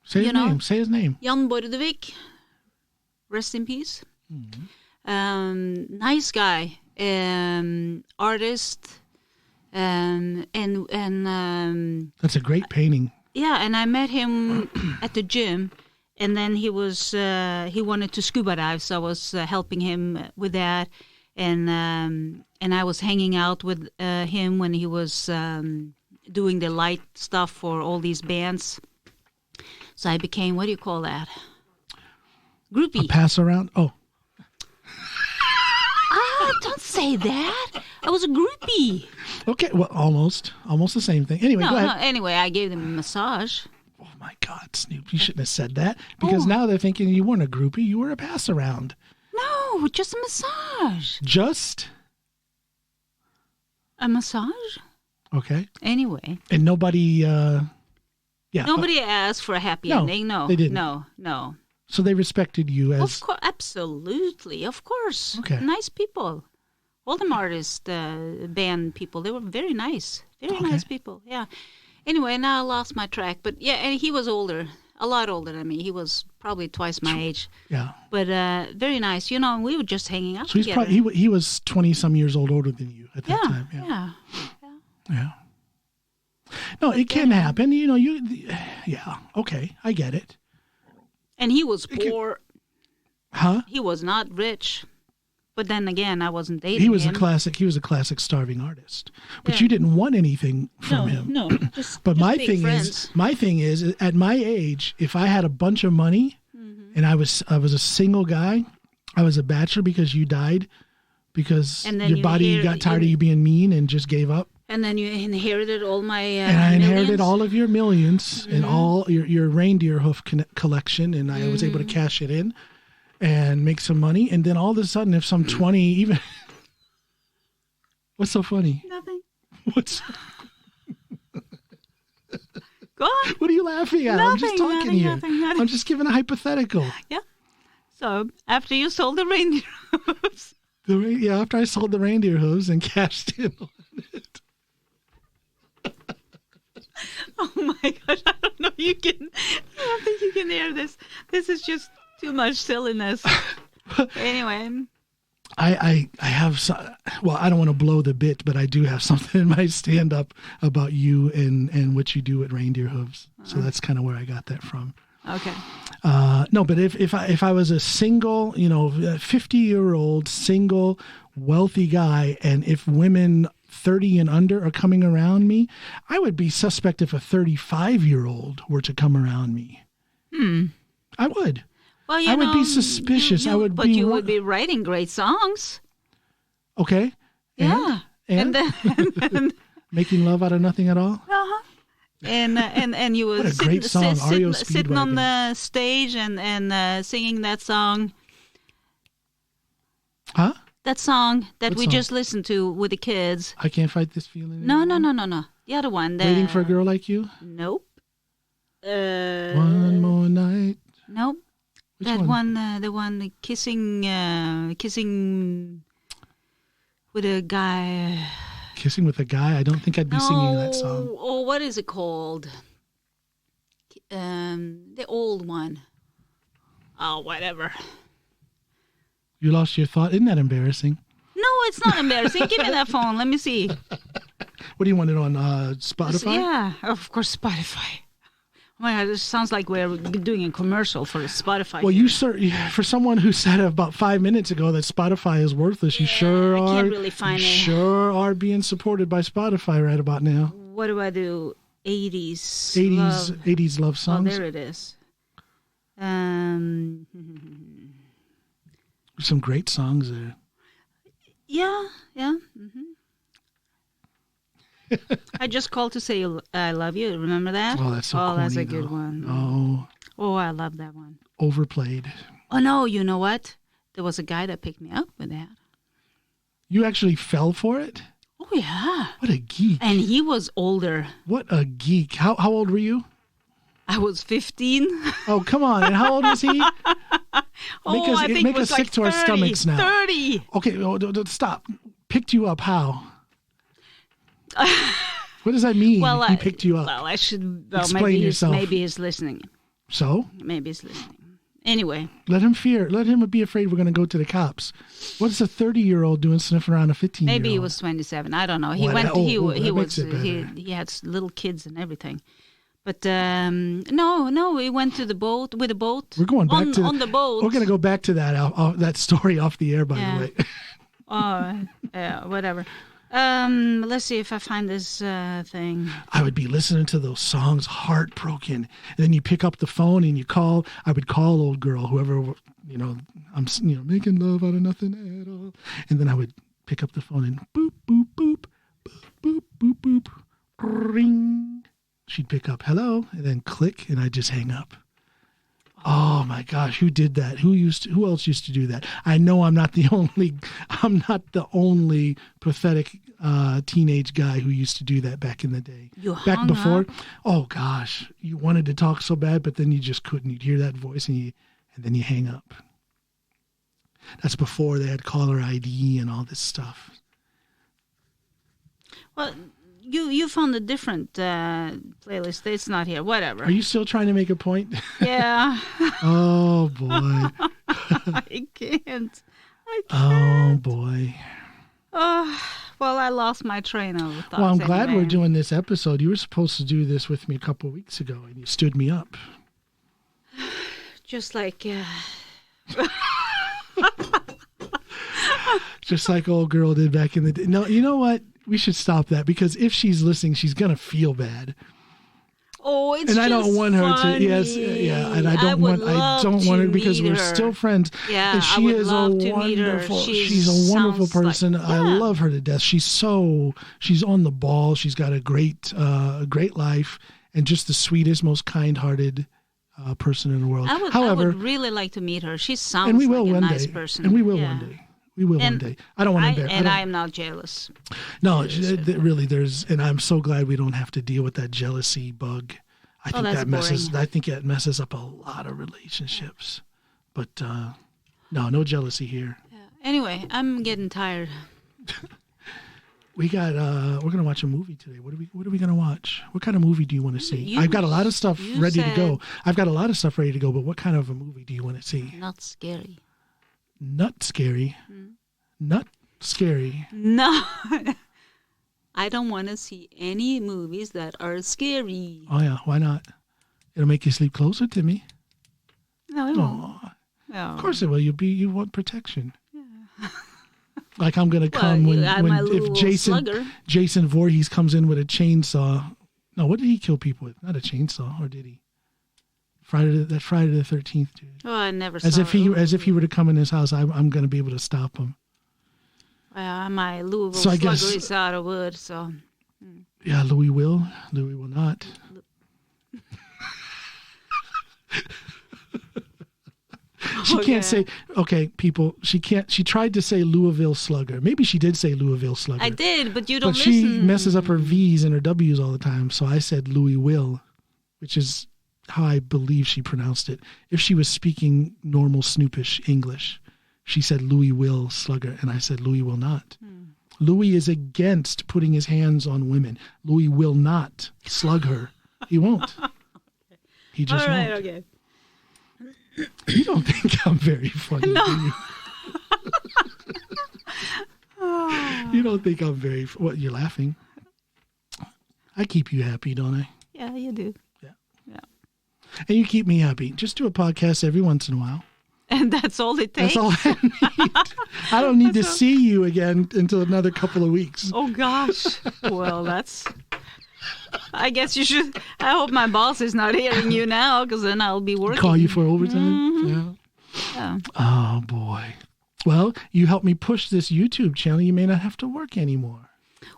Speaker 1: Say his name. Say his name.
Speaker 2: Jan Bordevik. Rest in peace. Nice guy. Artist. And
Speaker 1: that's a great painting.
Speaker 2: Yeah, and I met him at the gym, and then he wanted to scuba dive, so I was helping him with that, and I was hanging out with him when he was doing the light stuff for all these bands. So I became, what do you call that? Groupie.
Speaker 1: A pass around? Oh.
Speaker 2: Don't say that. I was a groupie.
Speaker 1: Okay, well, almost the same thing. Anyway, go ahead.
Speaker 2: Anyway, I gave them a massage.
Speaker 1: Oh my God, Snoop! You shouldn't have said that because now they're thinking you weren't a groupie; you were a pass around.
Speaker 2: No, just a massage.
Speaker 1: Just
Speaker 2: a massage.
Speaker 1: Okay.
Speaker 2: Anyway.
Speaker 1: And nobody.
Speaker 2: Nobody asked for a happy ending. No,
Speaker 1: they didn't.
Speaker 2: No.
Speaker 1: So they respected you as...
Speaker 2: Of course, absolutely, of course.
Speaker 1: Okay.
Speaker 2: Nice people. All them artists, band people, they were very nice. Very nice people, yeah. Anyway, now I lost my track. But yeah, and he was older, a lot older than me. He was probably twice my age.
Speaker 1: Yeah.
Speaker 2: But very nice. You know, and we were just hanging out together.
Speaker 1: So he was 20-some years older than you at that time. Yeah. No, it can happen. You know, okay, I get it.
Speaker 2: And he was poor.
Speaker 1: Huh?
Speaker 2: He was not rich. But then again, I wasn't dating him.
Speaker 1: He was a classic starving artist. But you didn't want anything from him.
Speaker 2: No.
Speaker 1: But my thing is, at my age, if I had a bunch of money and I was a single guy, I was a bachelor because you died, because your body got tired of you being mean and just gave up.
Speaker 2: And then you inherited all my
Speaker 1: and I inherited all of your millions and all your reindeer hoof collection, and I was able to cash it in and make some money. And then all of a sudden, if some 20 even... What's so funny?
Speaker 2: Nothing.
Speaker 1: What's...
Speaker 2: Go on.
Speaker 1: What are you laughing at? I'm just talking here.
Speaker 2: Nothing.
Speaker 1: I'm just giving a hypothetical.
Speaker 2: Yeah. So after you sold the reindeer hooves.
Speaker 1: After I sold the reindeer hooves and cashed in on it.
Speaker 2: Oh my gosh, I don't know. I don't think you can hear this. This is just too much silliness. Anyway.
Speaker 1: I have, I don't want to blow the bit, but I do have something in my stand-up about you and what you do at Reindeer Hooves. So that's kind of where I got that from.
Speaker 2: Okay.
Speaker 1: No, but if I was a single, 50-year-old, single, wealthy guy, and if women 30 and under are coming around me, I would be suspect if a 35-year-old were to come around me. I would.
Speaker 2: Well,
Speaker 1: I would be suspicious.
Speaker 2: But you would be writing great songs.
Speaker 1: Okay.
Speaker 2: Yeah.
Speaker 1: And then making love out of nothing at all.
Speaker 2: Uh-huh. And you were sitting on the stage and singing that song.
Speaker 1: Huh?
Speaker 2: That song that we just listened to with the kids.
Speaker 1: I Can't Fight This Feeling
Speaker 2: anymore.
Speaker 1: No.
Speaker 2: The other one.
Speaker 1: Waiting for a Girl Like You?
Speaker 2: Nope.
Speaker 1: One More Night?
Speaker 2: Nope.
Speaker 1: Which
Speaker 2: that
Speaker 1: one?
Speaker 2: The one kissing with a guy.
Speaker 1: Kissing with a guy? I don't think I'd be singing that song.
Speaker 2: Oh, what is it called? The old one. Oh, whatever.
Speaker 1: You lost your thought? Isn't that embarrassing?
Speaker 2: No, it's not embarrassing. Give me that phone. Let me see.
Speaker 1: What do you want it on? Spotify?
Speaker 2: Yeah, of course, Spotify. Oh my God, this sounds like we're doing a commercial for Spotify.
Speaker 1: Well, for someone who said about 5 minutes ago that Spotify is worthless, you sure are.
Speaker 2: I can't really find it.
Speaker 1: Sure are being supported by Spotify right about now.
Speaker 2: What do I do? 80s
Speaker 1: 80s love songs.
Speaker 2: Oh, there it is.
Speaker 1: Some great songs there.
Speaker 2: Yeah. Mm-hmm. I just called to say I love you. Remember that?
Speaker 1: Oh, that's so corny,
Speaker 2: that's a good one. Oh, I love that one.
Speaker 1: Overplayed.
Speaker 2: Oh, no, you know what? There was a guy that picked me up with that.
Speaker 1: You actually fell for it?
Speaker 2: Oh, yeah.
Speaker 1: What a geek.
Speaker 2: And he was older.
Speaker 1: What a geek. How old were you?
Speaker 2: I was 15.
Speaker 1: Oh, come on. And how old was he?
Speaker 2: I think it was
Speaker 1: sick
Speaker 2: like
Speaker 1: to our
Speaker 2: 30,
Speaker 1: stomachs now.
Speaker 2: 30.
Speaker 1: Okay, stop. Picked you up how? What does that mean?
Speaker 2: Well,
Speaker 1: He picked you up.
Speaker 2: Well, I should. Well,
Speaker 1: Explain yourself.
Speaker 2: Maybe he's listening.
Speaker 1: So?
Speaker 2: Maybe he's listening. Anyway.
Speaker 1: Let him be afraid we're going to go to the cops. What's a 30-year-old doing sniffing around a 15-year-old?
Speaker 2: Maybe he was 27. I don't know. He had little kids and everything. But no, we went to the boat with a boat.
Speaker 1: We're going back
Speaker 2: on the boat.
Speaker 1: We're going to go back to that story off the air, by the way.
Speaker 2: Whatever. Let's see if I find this thing.
Speaker 1: I would be listening to those songs, heartbroken. And then you pick up the phone and you call. I would call old girl, whoever, I'm making love out of nothing at all. And then I would pick up the phone and boop, boop, boop, boop, boop, boop, boop, ring. She'd pick up, hello, and then click, and I'd just hang up. Oh my gosh, who did that? Who else used to do that? I know I'm not the only pathetic teenage guy who used to do that back in the day. Back before. Up? Oh gosh, you wanted to talk so bad, but then you just couldn't. You'd hear that voice and then you hang up. That's before they had caller ID and all this stuff.
Speaker 2: Well, you found a different playlist. It's not here. Whatever.
Speaker 1: Are you still trying to make a point?
Speaker 2: Yeah.
Speaker 1: Oh, boy.
Speaker 2: I can't.
Speaker 1: Oh, boy.
Speaker 2: Oh, well, I lost my train of thoughts.
Speaker 1: Well, I'm glad we're doing this episode. You were supposed to do this with me a couple of weeks ago, and you stood me up.
Speaker 2: Just like...
Speaker 1: Just like old girl did back in the day. No, you know what? We should stop that, because if she's listening, she's gonna feel bad.
Speaker 2: Oh, it's
Speaker 1: and I don't want her
Speaker 2: funny.
Speaker 1: to. Yes, yeah, and I don't want her because we're still friends.
Speaker 2: Yeah,
Speaker 1: and she is a
Speaker 2: wonderful.
Speaker 1: She's a wonderful person. Like, I love her to death. She's on the ball. She's got a great life, and just the sweetest, most kind-hearted person in the world.
Speaker 2: I would really like to meet her. She sounds
Speaker 1: and we will
Speaker 2: like
Speaker 1: one
Speaker 2: a nice
Speaker 1: day.
Speaker 2: person.
Speaker 1: And we will one day. We will one day. I don't want to embarrass.
Speaker 2: And I am not jealous.
Speaker 1: No, really, and I'm so glad we don't have to deal with that jealousy bug. I think that messes up a lot of relationships. But no jealousy here.
Speaker 2: Yeah. Anyway, I'm getting tired.
Speaker 1: We're gonna watch a movie today. What are we gonna watch? What kind of movie do you want to see? I've got a lot of stuff ready to go. But what kind of a movie do you want to see?
Speaker 2: Not scary.
Speaker 1: Not scary. Not scary.
Speaker 2: No. I don't want to see any movies that are scary.
Speaker 1: Oh, yeah. Why not? It'll make you sleep closer to me.
Speaker 2: No, it won't. No.
Speaker 1: Of course it will. You want protection. Yeah. Like I'm going to come if Jason Voorhees comes in with a chainsaw. No, what did he kill people with? Not a chainsaw, or did he? Friday the 13th, dude.
Speaker 2: Oh, I never saw
Speaker 1: as if he were to come in his house, I'm going to be able to stop him.
Speaker 2: Well, my Louisville Slugger is out of wood, so.
Speaker 1: Yeah, Louis will not. She can't say, okay, people, she tried to say Louisville Slugger. Maybe she did say Louisville Slugger.
Speaker 2: I did, but you don't listen.
Speaker 1: But she messes up her V's and her W's all the time, so I said Louis will, which is how I believe she pronounced it. If she was speaking normal Snoopish English, she said Louis will Slugger, and I said Louis will not. Louis is against putting his hands on women. Louis will not slug her. He won't. He just won't.
Speaker 2: Okay.
Speaker 1: You don't think I'm very funny,
Speaker 2: no.
Speaker 1: do you? You don't think I'm very... What, you're laughing? I keep you happy, don't I?
Speaker 2: Yeah, you do.
Speaker 1: Yeah. And you keep me happy. Just do a podcast every once in a while.
Speaker 2: And that's all it takes?
Speaker 1: That's all I need. I don't need to see you again until another couple of weeks.
Speaker 2: Oh, gosh. Well, that's... I guess you should... I hope my boss is not hearing you now, because then I'll be working.
Speaker 1: Call you for overtime?
Speaker 2: Yeah.
Speaker 1: Oh, boy. Well, you helped me push this YouTube channel. You may not have to work anymore.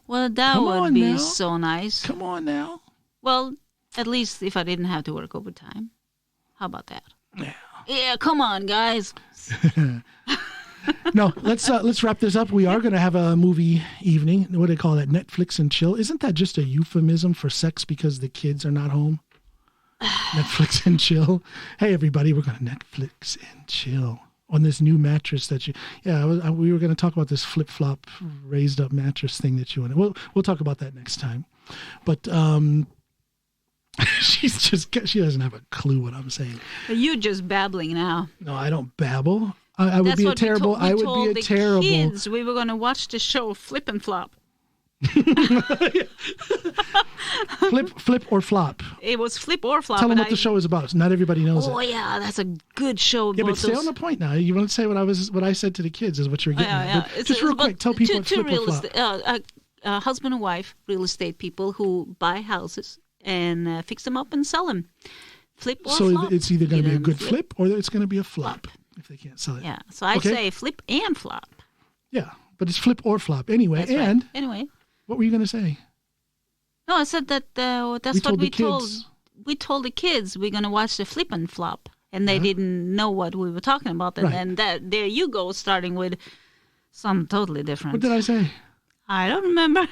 Speaker 2: Well, that would be so nice.
Speaker 1: Come on now.
Speaker 2: Well, at least if I didn't have to work overtime. How about that?
Speaker 1: Yeah.
Speaker 2: Yeah, come on, guys.
Speaker 1: No, let's wrap this up. We are going to have a movie evening. What do they call that? Netflix and chill. Isn't that just a euphemism for sex because the kids are not home? Netflix and chill. Hey, everybody, we're going to Netflix and chill on this new mattress that you... Yeah, we were going to talk about this flip-flop raised-up mattress thing that you want. We'll talk about that next time. But she doesn't have a clue what I'm saying.
Speaker 2: You're just babbling now.
Speaker 1: No, I don't babble. I would be a terrible. I would be a terrible.
Speaker 2: Kids, we were going to watch the show Flip and Flop.
Speaker 1: Flip or flop.
Speaker 2: It was Flip or Flop.
Speaker 1: Tell them what the show is about. Not everybody knows it.
Speaker 2: Oh yeah, that's a good show.
Speaker 1: Yeah, but stay on the point now. You want to say what I said to the kids is what you're getting at. But just real quick, tell people what Flip or Flop.
Speaker 2: Husband and wife, real estate people who buy houses and fix them up and sell them. Flip or flop. So
Speaker 1: it's either going to be a good flip or it's going to be a flop if they can't sell it.
Speaker 2: Yeah, so I say flip and flop.
Speaker 1: Yeah, but it's flip or flop anyway.
Speaker 2: That's
Speaker 1: and
Speaker 2: right. Anyway,
Speaker 1: what were you going to say?
Speaker 2: No, I said that that's what we told. We told the kids we're going to watch the Flip and Flop, and they didn't know what we were talking about. And then there you go, starting with something totally different.
Speaker 1: What did I say?
Speaker 2: I don't remember.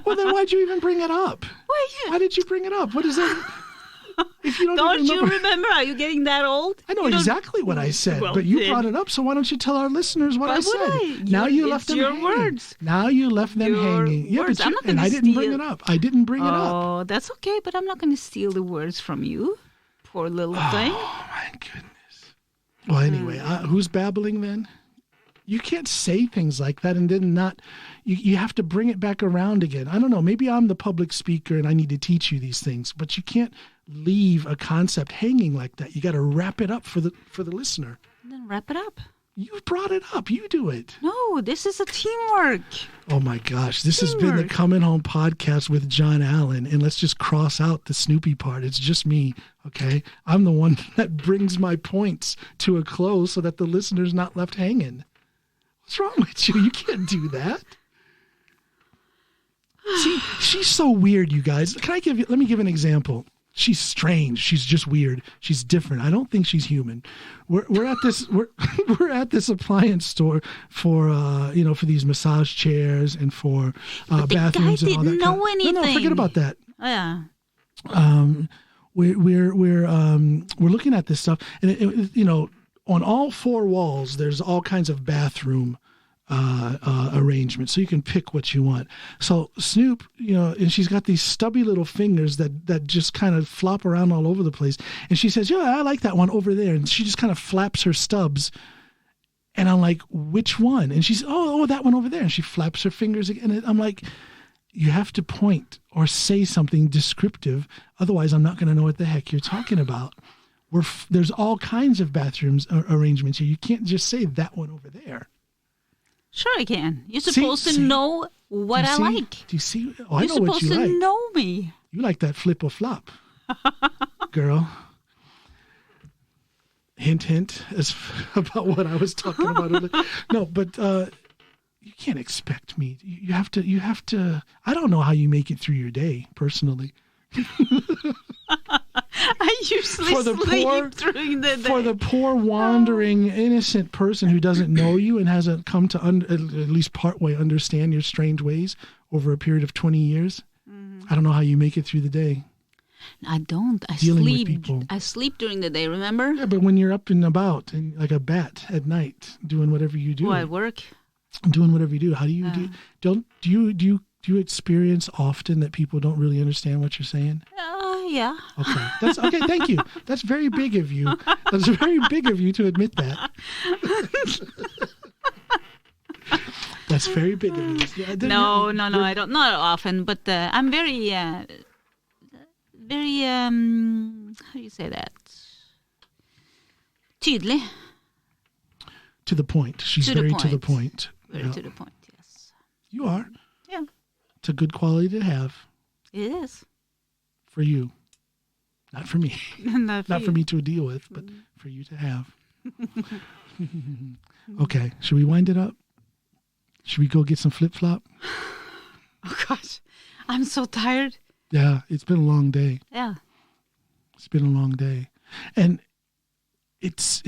Speaker 1: Well, then why'd you even bring it up? Why did you bring it up? What is it? If you don't
Speaker 2: you remember? Are you getting that old?
Speaker 1: I know exactly what I said, but you brought it up, so why don't you tell our listeners what I said? Now you left them hanging.
Speaker 2: Words.
Speaker 1: Now you left them hanging. Yeah, but and I didn't bring it up. I didn't bring it up.
Speaker 2: Oh, that's okay, but I'm not going to steal the words from you. Poor little thing.
Speaker 1: Oh, my goodness. Well, anyway, who's babbling then? You can't say things like that and then not. You have to bring it back around again. I don't know. Maybe I'm the public speaker and I need to teach you these things, but you can't leave a concept hanging like that. You got to wrap it up for the listener.
Speaker 2: Then wrap it up.
Speaker 1: You brought it up. You do it.
Speaker 2: No, this is a teamwork.
Speaker 1: Oh my gosh. This has been the Comin Home podcast with John Allen. And let's just cross out the Snoopy part. It's just me. Okay. I'm the one that brings my points to a close so that the listener's not left hanging. What's wrong with you? You can't do that. See, she's so weird, you guys. Let me give an example. She's strange. She's just weird. She's different. I don't think she's human. We're at this we're at this appliance store for for these massage chairs and for bathrooms and all that.
Speaker 2: Didn't know anything.
Speaker 1: No, forget about that.
Speaker 2: Oh, yeah.
Speaker 1: We're looking at this stuff, and on all four walls there's all kinds of bathroom arrangement, so you can pick what you want. So Snoop, and she's got these stubby little fingers that just kind of flop around all over the place. And she says, "Yeah, I like that one over there." And she just kind of flaps her stubs. And I'm like, "Which one?" And she's, "Oh, that one over there." And she flaps her fingers again. And I'm like, "You have to point or say something descriptive, otherwise I'm not going to know what the heck you're talking about." There's all kinds of bathrooms arrangements here. You can't just say that one over there.
Speaker 2: Sure I can. You're supposed to know what I like.
Speaker 1: Do you see? Oh, I know what you like.
Speaker 2: You're supposed to know me.
Speaker 1: You like that flip or flop, girl. Hint, hint, about what I was talking about earlier. No, but you can't expect me. You have to. I don't know how you make it through your day, personally.
Speaker 2: I usually sleep during the day.
Speaker 1: For the poor, wandering, innocent person who doesn't know you and hasn't come to at least partway understand your strange ways over a period of 20 years, I don't know how you make it through the day.
Speaker 2: I don't. I
Speaker 1: dealing
Speaker 2: sleep.
Speaker 1: With people.
Speaker 2: I sleep during the day. Remember?
Speaker 1: Yeah, but when you're up and about and like a bat at night, doing whatever you do.
Speaker 2: Oh, I work.
Speaker 1: Doing whatever you do. How do you do? Do you experience often that people don't really understand what you're saying?
Speaker 2: Yeah.
Speaker 1: Okay. That's okay. Thank you. That's very big of you. That's very big of you to admit that. That's very big of you.
Speaker 2: No. I don't. Not often, but I'm very, how do you say that? Tydelig.
Speaker 1: To the point. She's very to the point.
Speaker 2: Very to the point. Yes.
Speaker 1: You are.
Speaker 2: Yeah.
Speaker 1: It's a good quality to have.
Speaker 2: It is.
Speaker 1: For you. Not for me. Not for me to deal with, but for you to have. Okay. Should we wind it up? Should we go get some flip-flop?
Speaker 2: Oh, gosh. I'm so tired.
Speaker 1: Yeah. It's been a long day.
Speaker 2: Yeah.
Speaker 1: It's been a long day. And it's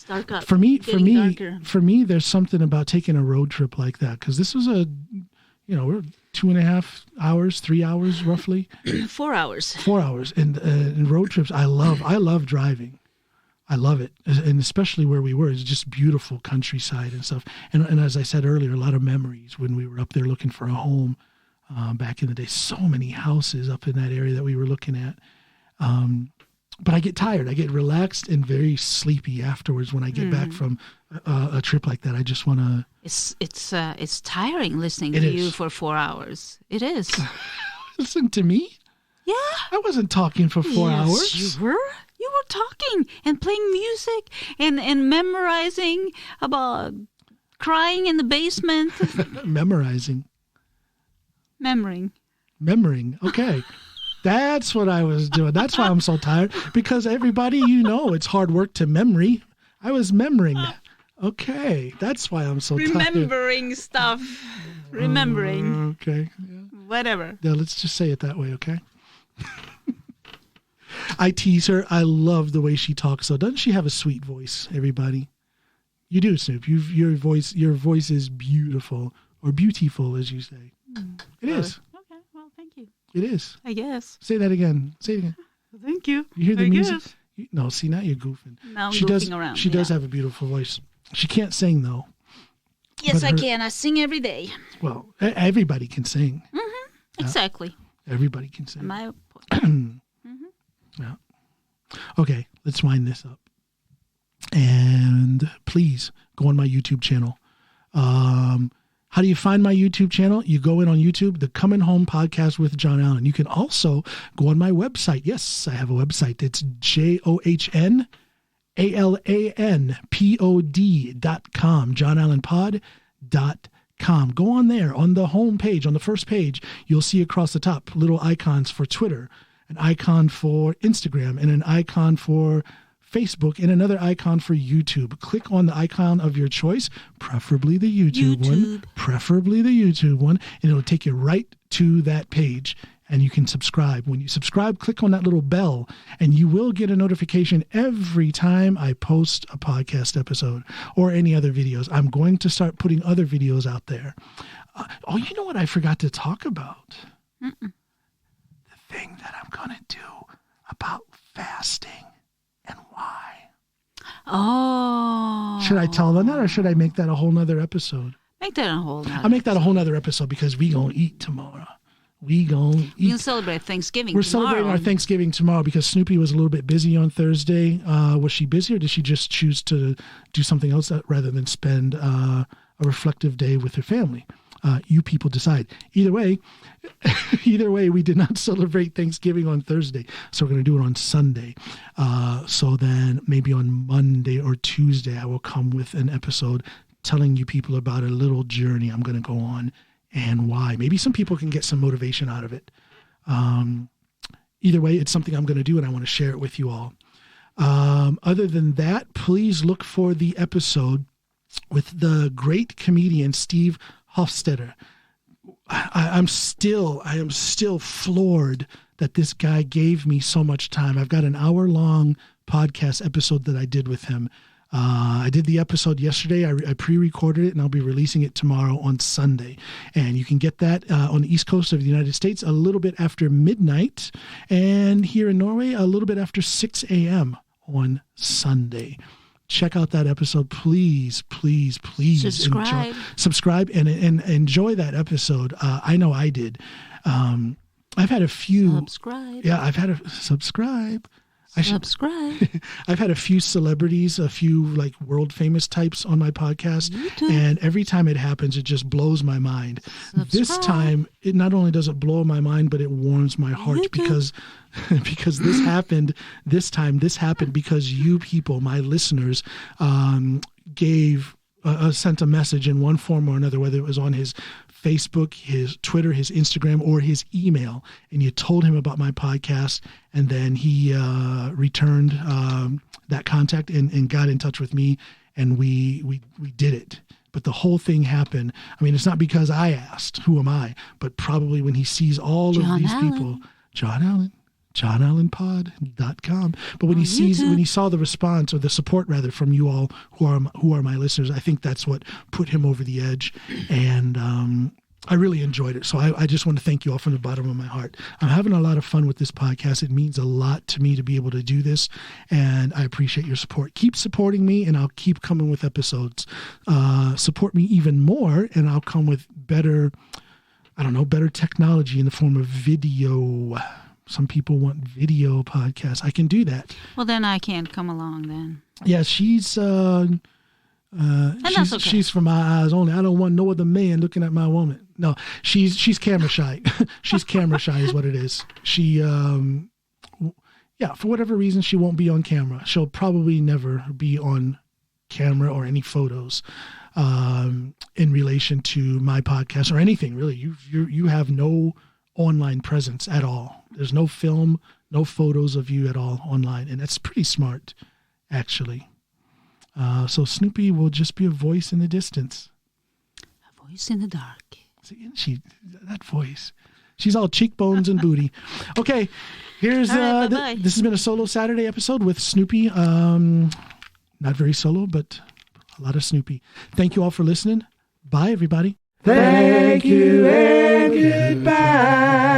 Speaker 2: dark up.
Speaker 1: For me,
Speaker 2: darker.
Speaker 1: there's something about taking a road trip like that. Because this was we're 2.5 hours, 3 hours roughly.
Speaker 2: 4 hours.
Speaker 1: 4 hours. And road trips, I love driving. I love it. And especially where we were, it's just beautiful countryside and stuff. And as I said earlier, a lot of memories when we were up there looking for a home. back in the day. So many houses up in that area that we were looking at. But I get tired. I get relaxed and very sleepy afterwards when I get back from a trip like that. I just want to.
Speaker 2: It's tiring listening to you for 4 hours. It is.
Speaker 1: Listen to me.
Speaker 2: Yeah.
Speaker 1: I wasn't talking for 4 hours.
Speaker 2: You were. You were talking and playing music and memorizing about crying in the basement.
Speaker 1: Memorizing. Memorying. Okay. That's what I was doing. That's why I'm so tired. Because everybody, it's hard work to memory. I was memorying. Okay. That's why I'm so tired.
Speaker 2: Remembering stuff. Remembering.
Speaker 1: Okay. Yeah.
Speaker 2: Whatever.
Speaker 1: Yeah, let's just say it that way, okay? I tease her. I love the way she talks, though. Doesn't she have a sweet voice, everybody? You do, Snoop. Your voice is beautiful, or beautiful, as you say. It is.
Speaker 2: Okay, well, thank you.
Speaker 1: It is.
Speaker 2: I guess.
Speaker 1: Say that again. Say it again.
Speaker 2: Thank you.
Speaker 1: You hear the
Speaker 2: I
Speaker 1: music?
Speaker 2: guess.
Speaker 1: No, see, now you're goofing.
Speaker 2: Now I'm goofing around.
Speaker 1: She does have a beautiful voice. She can't sing, though.
Speaker 2: Yes, I can. I sing every day.
Speaker 1: Well, everybody can sing.
Speaker 2: Exactly.
Speaker 1: Everybody can sing.
Speaker 2: My point.
Speaker 1: Yeah. Okay, let's wind this up. And please go on my YouTube channel. How do you find my YouTube channel? You go in on YouTube, the Comin Home Podcast with John Allen. You can also go on my website. Yes, I have a website. It's JohnAllenPod.com, JohnAllenPod.com. Go on there. On the home page, on the first page, you'll see across the top little icons for Twitter, an icon for Instagram, and an icon for Facebook, and another icon for YouTube. Click on the icon of your choice, preferably the YouTube one, and it'll take you right to that page, and you can subscribe. When you subscribe, click on that little bell, and you will get a notification every time I post a podcast episode or any other videos. I'm going to start putting other videos out there. You know what I forgot to talk about? The thing that I'm going to do about fasting. And why?
Speaker 2: Oh.
Speaker 1: Should I tell them that, or should I make that a whole nother episode?
Speaker 2: Make that a whole nother
Speaker 1: I'll make that a whole nother episode because we gonna eat tomorrow. We'll
Speaker 2: celebrate Thanksgiving
Speaker 1: We're
Speaker 2: tomorrow.
Speaker 1: Celebrating our Thanksgiving tomorrow because Snoopy was a little bit busy on Thursday. Was she busy, or did she just choose to do something else rather than spend a reflective day with her family? You people decide. Either way, we did not celebrate Thanksgiving on Thursday, so we're going to do it on Sunday. So then maybe on Monday or Tuesday, I will come with an episode telling you people about a little journey I'm going to go on and why. Maybe some people can get some motivation out of it. Either way, it's something I'm going to do, and I want to share it with you all. Other than that, please look for the episode with the great comedian Steve Hofstetter. I am still floored that this guy gave me so much time. I've got an hour-long podcast episode that I did with him. I did the episode yesterday. I pre-recorded it, and I'll be releasing it tomorrow on Sunday. And you can get that on the East Coast of the United States a little bit after midnight, and here in Norway a little bit after 6 a.m. on Sunday. Check out that episode. Please subscribe and enjoy that episode. I know I did. I've had a few.
Speaker 2: Subscribe.
Speaker 1: Yeah, I've had a subscribe.
Speaker 2: Subscribe.
Speaker 1: I've had a few celebrities, a few like world famous types on my podcast.
Speaker 2: YouTube. And
Speaker 1: every time it happens, it just blows my mind.
Speaker 2: Subscribe.
Speaker 1: This time, it not only does it blow my mind, but it warms my heart
Speaker 2: YouTube.
Speaker 1: because this happened this time. This happened because you people, my listeners, sent a message in one form or another, whether it was on his Facebook, his Twitter, his Instagram, or his email, and you told him about my podcast, and then he returned that contact and got in touch with me, and we did it. But the whole thing happened. I mean, it's not because I asked, who am I? But probably when he sees all of these people, John Allen, JohnAllenPod.com. But when he saw the response, or the support rather, from you all who are my listeners, I think that's what put him over the edge. And I really enjoyed it. So I just want to thank you all from the bottom of my heart. I'm having a lot of fun with this podcast. It means a lot to me to be able to do this, and I appreciate your support. Keep supporting me, and I'll keep coming with episodes. Support me even more, and I'll come with better I don't know, better technology in the form of video. Some people want video podcasts. I can do that.
Speaker 2: Well, then I can't come along then.
Speaker 1: Yeah, she's
Speaker 2: And that's okay.
Speaker 1: she's for my eyes only. I don't want no other man looking at my woman. No, she's camera shy. She's camera shy is what it is. She for whatever reason she won't be on camera. She'll probably never be on camera or any photos in relation to my podcast or anything really. You have no online presence at all. There's no film, no photos of you at all online, and that's pretty smart, actually. So Snoopy will just be a voice in the distance.
Speaker 2: A voice in the dark.
Speaker 1: See, that voice. She's all cheekbones and booty. Okay, here's
Speaker 2: right,
Speaker 1: this has been a solo Saturday episode with Snoopy. Not very solo, but a lot of Snoopy. Thank you all for listening. Bye, everybody.
Speaker 3: Thank you and goodbye.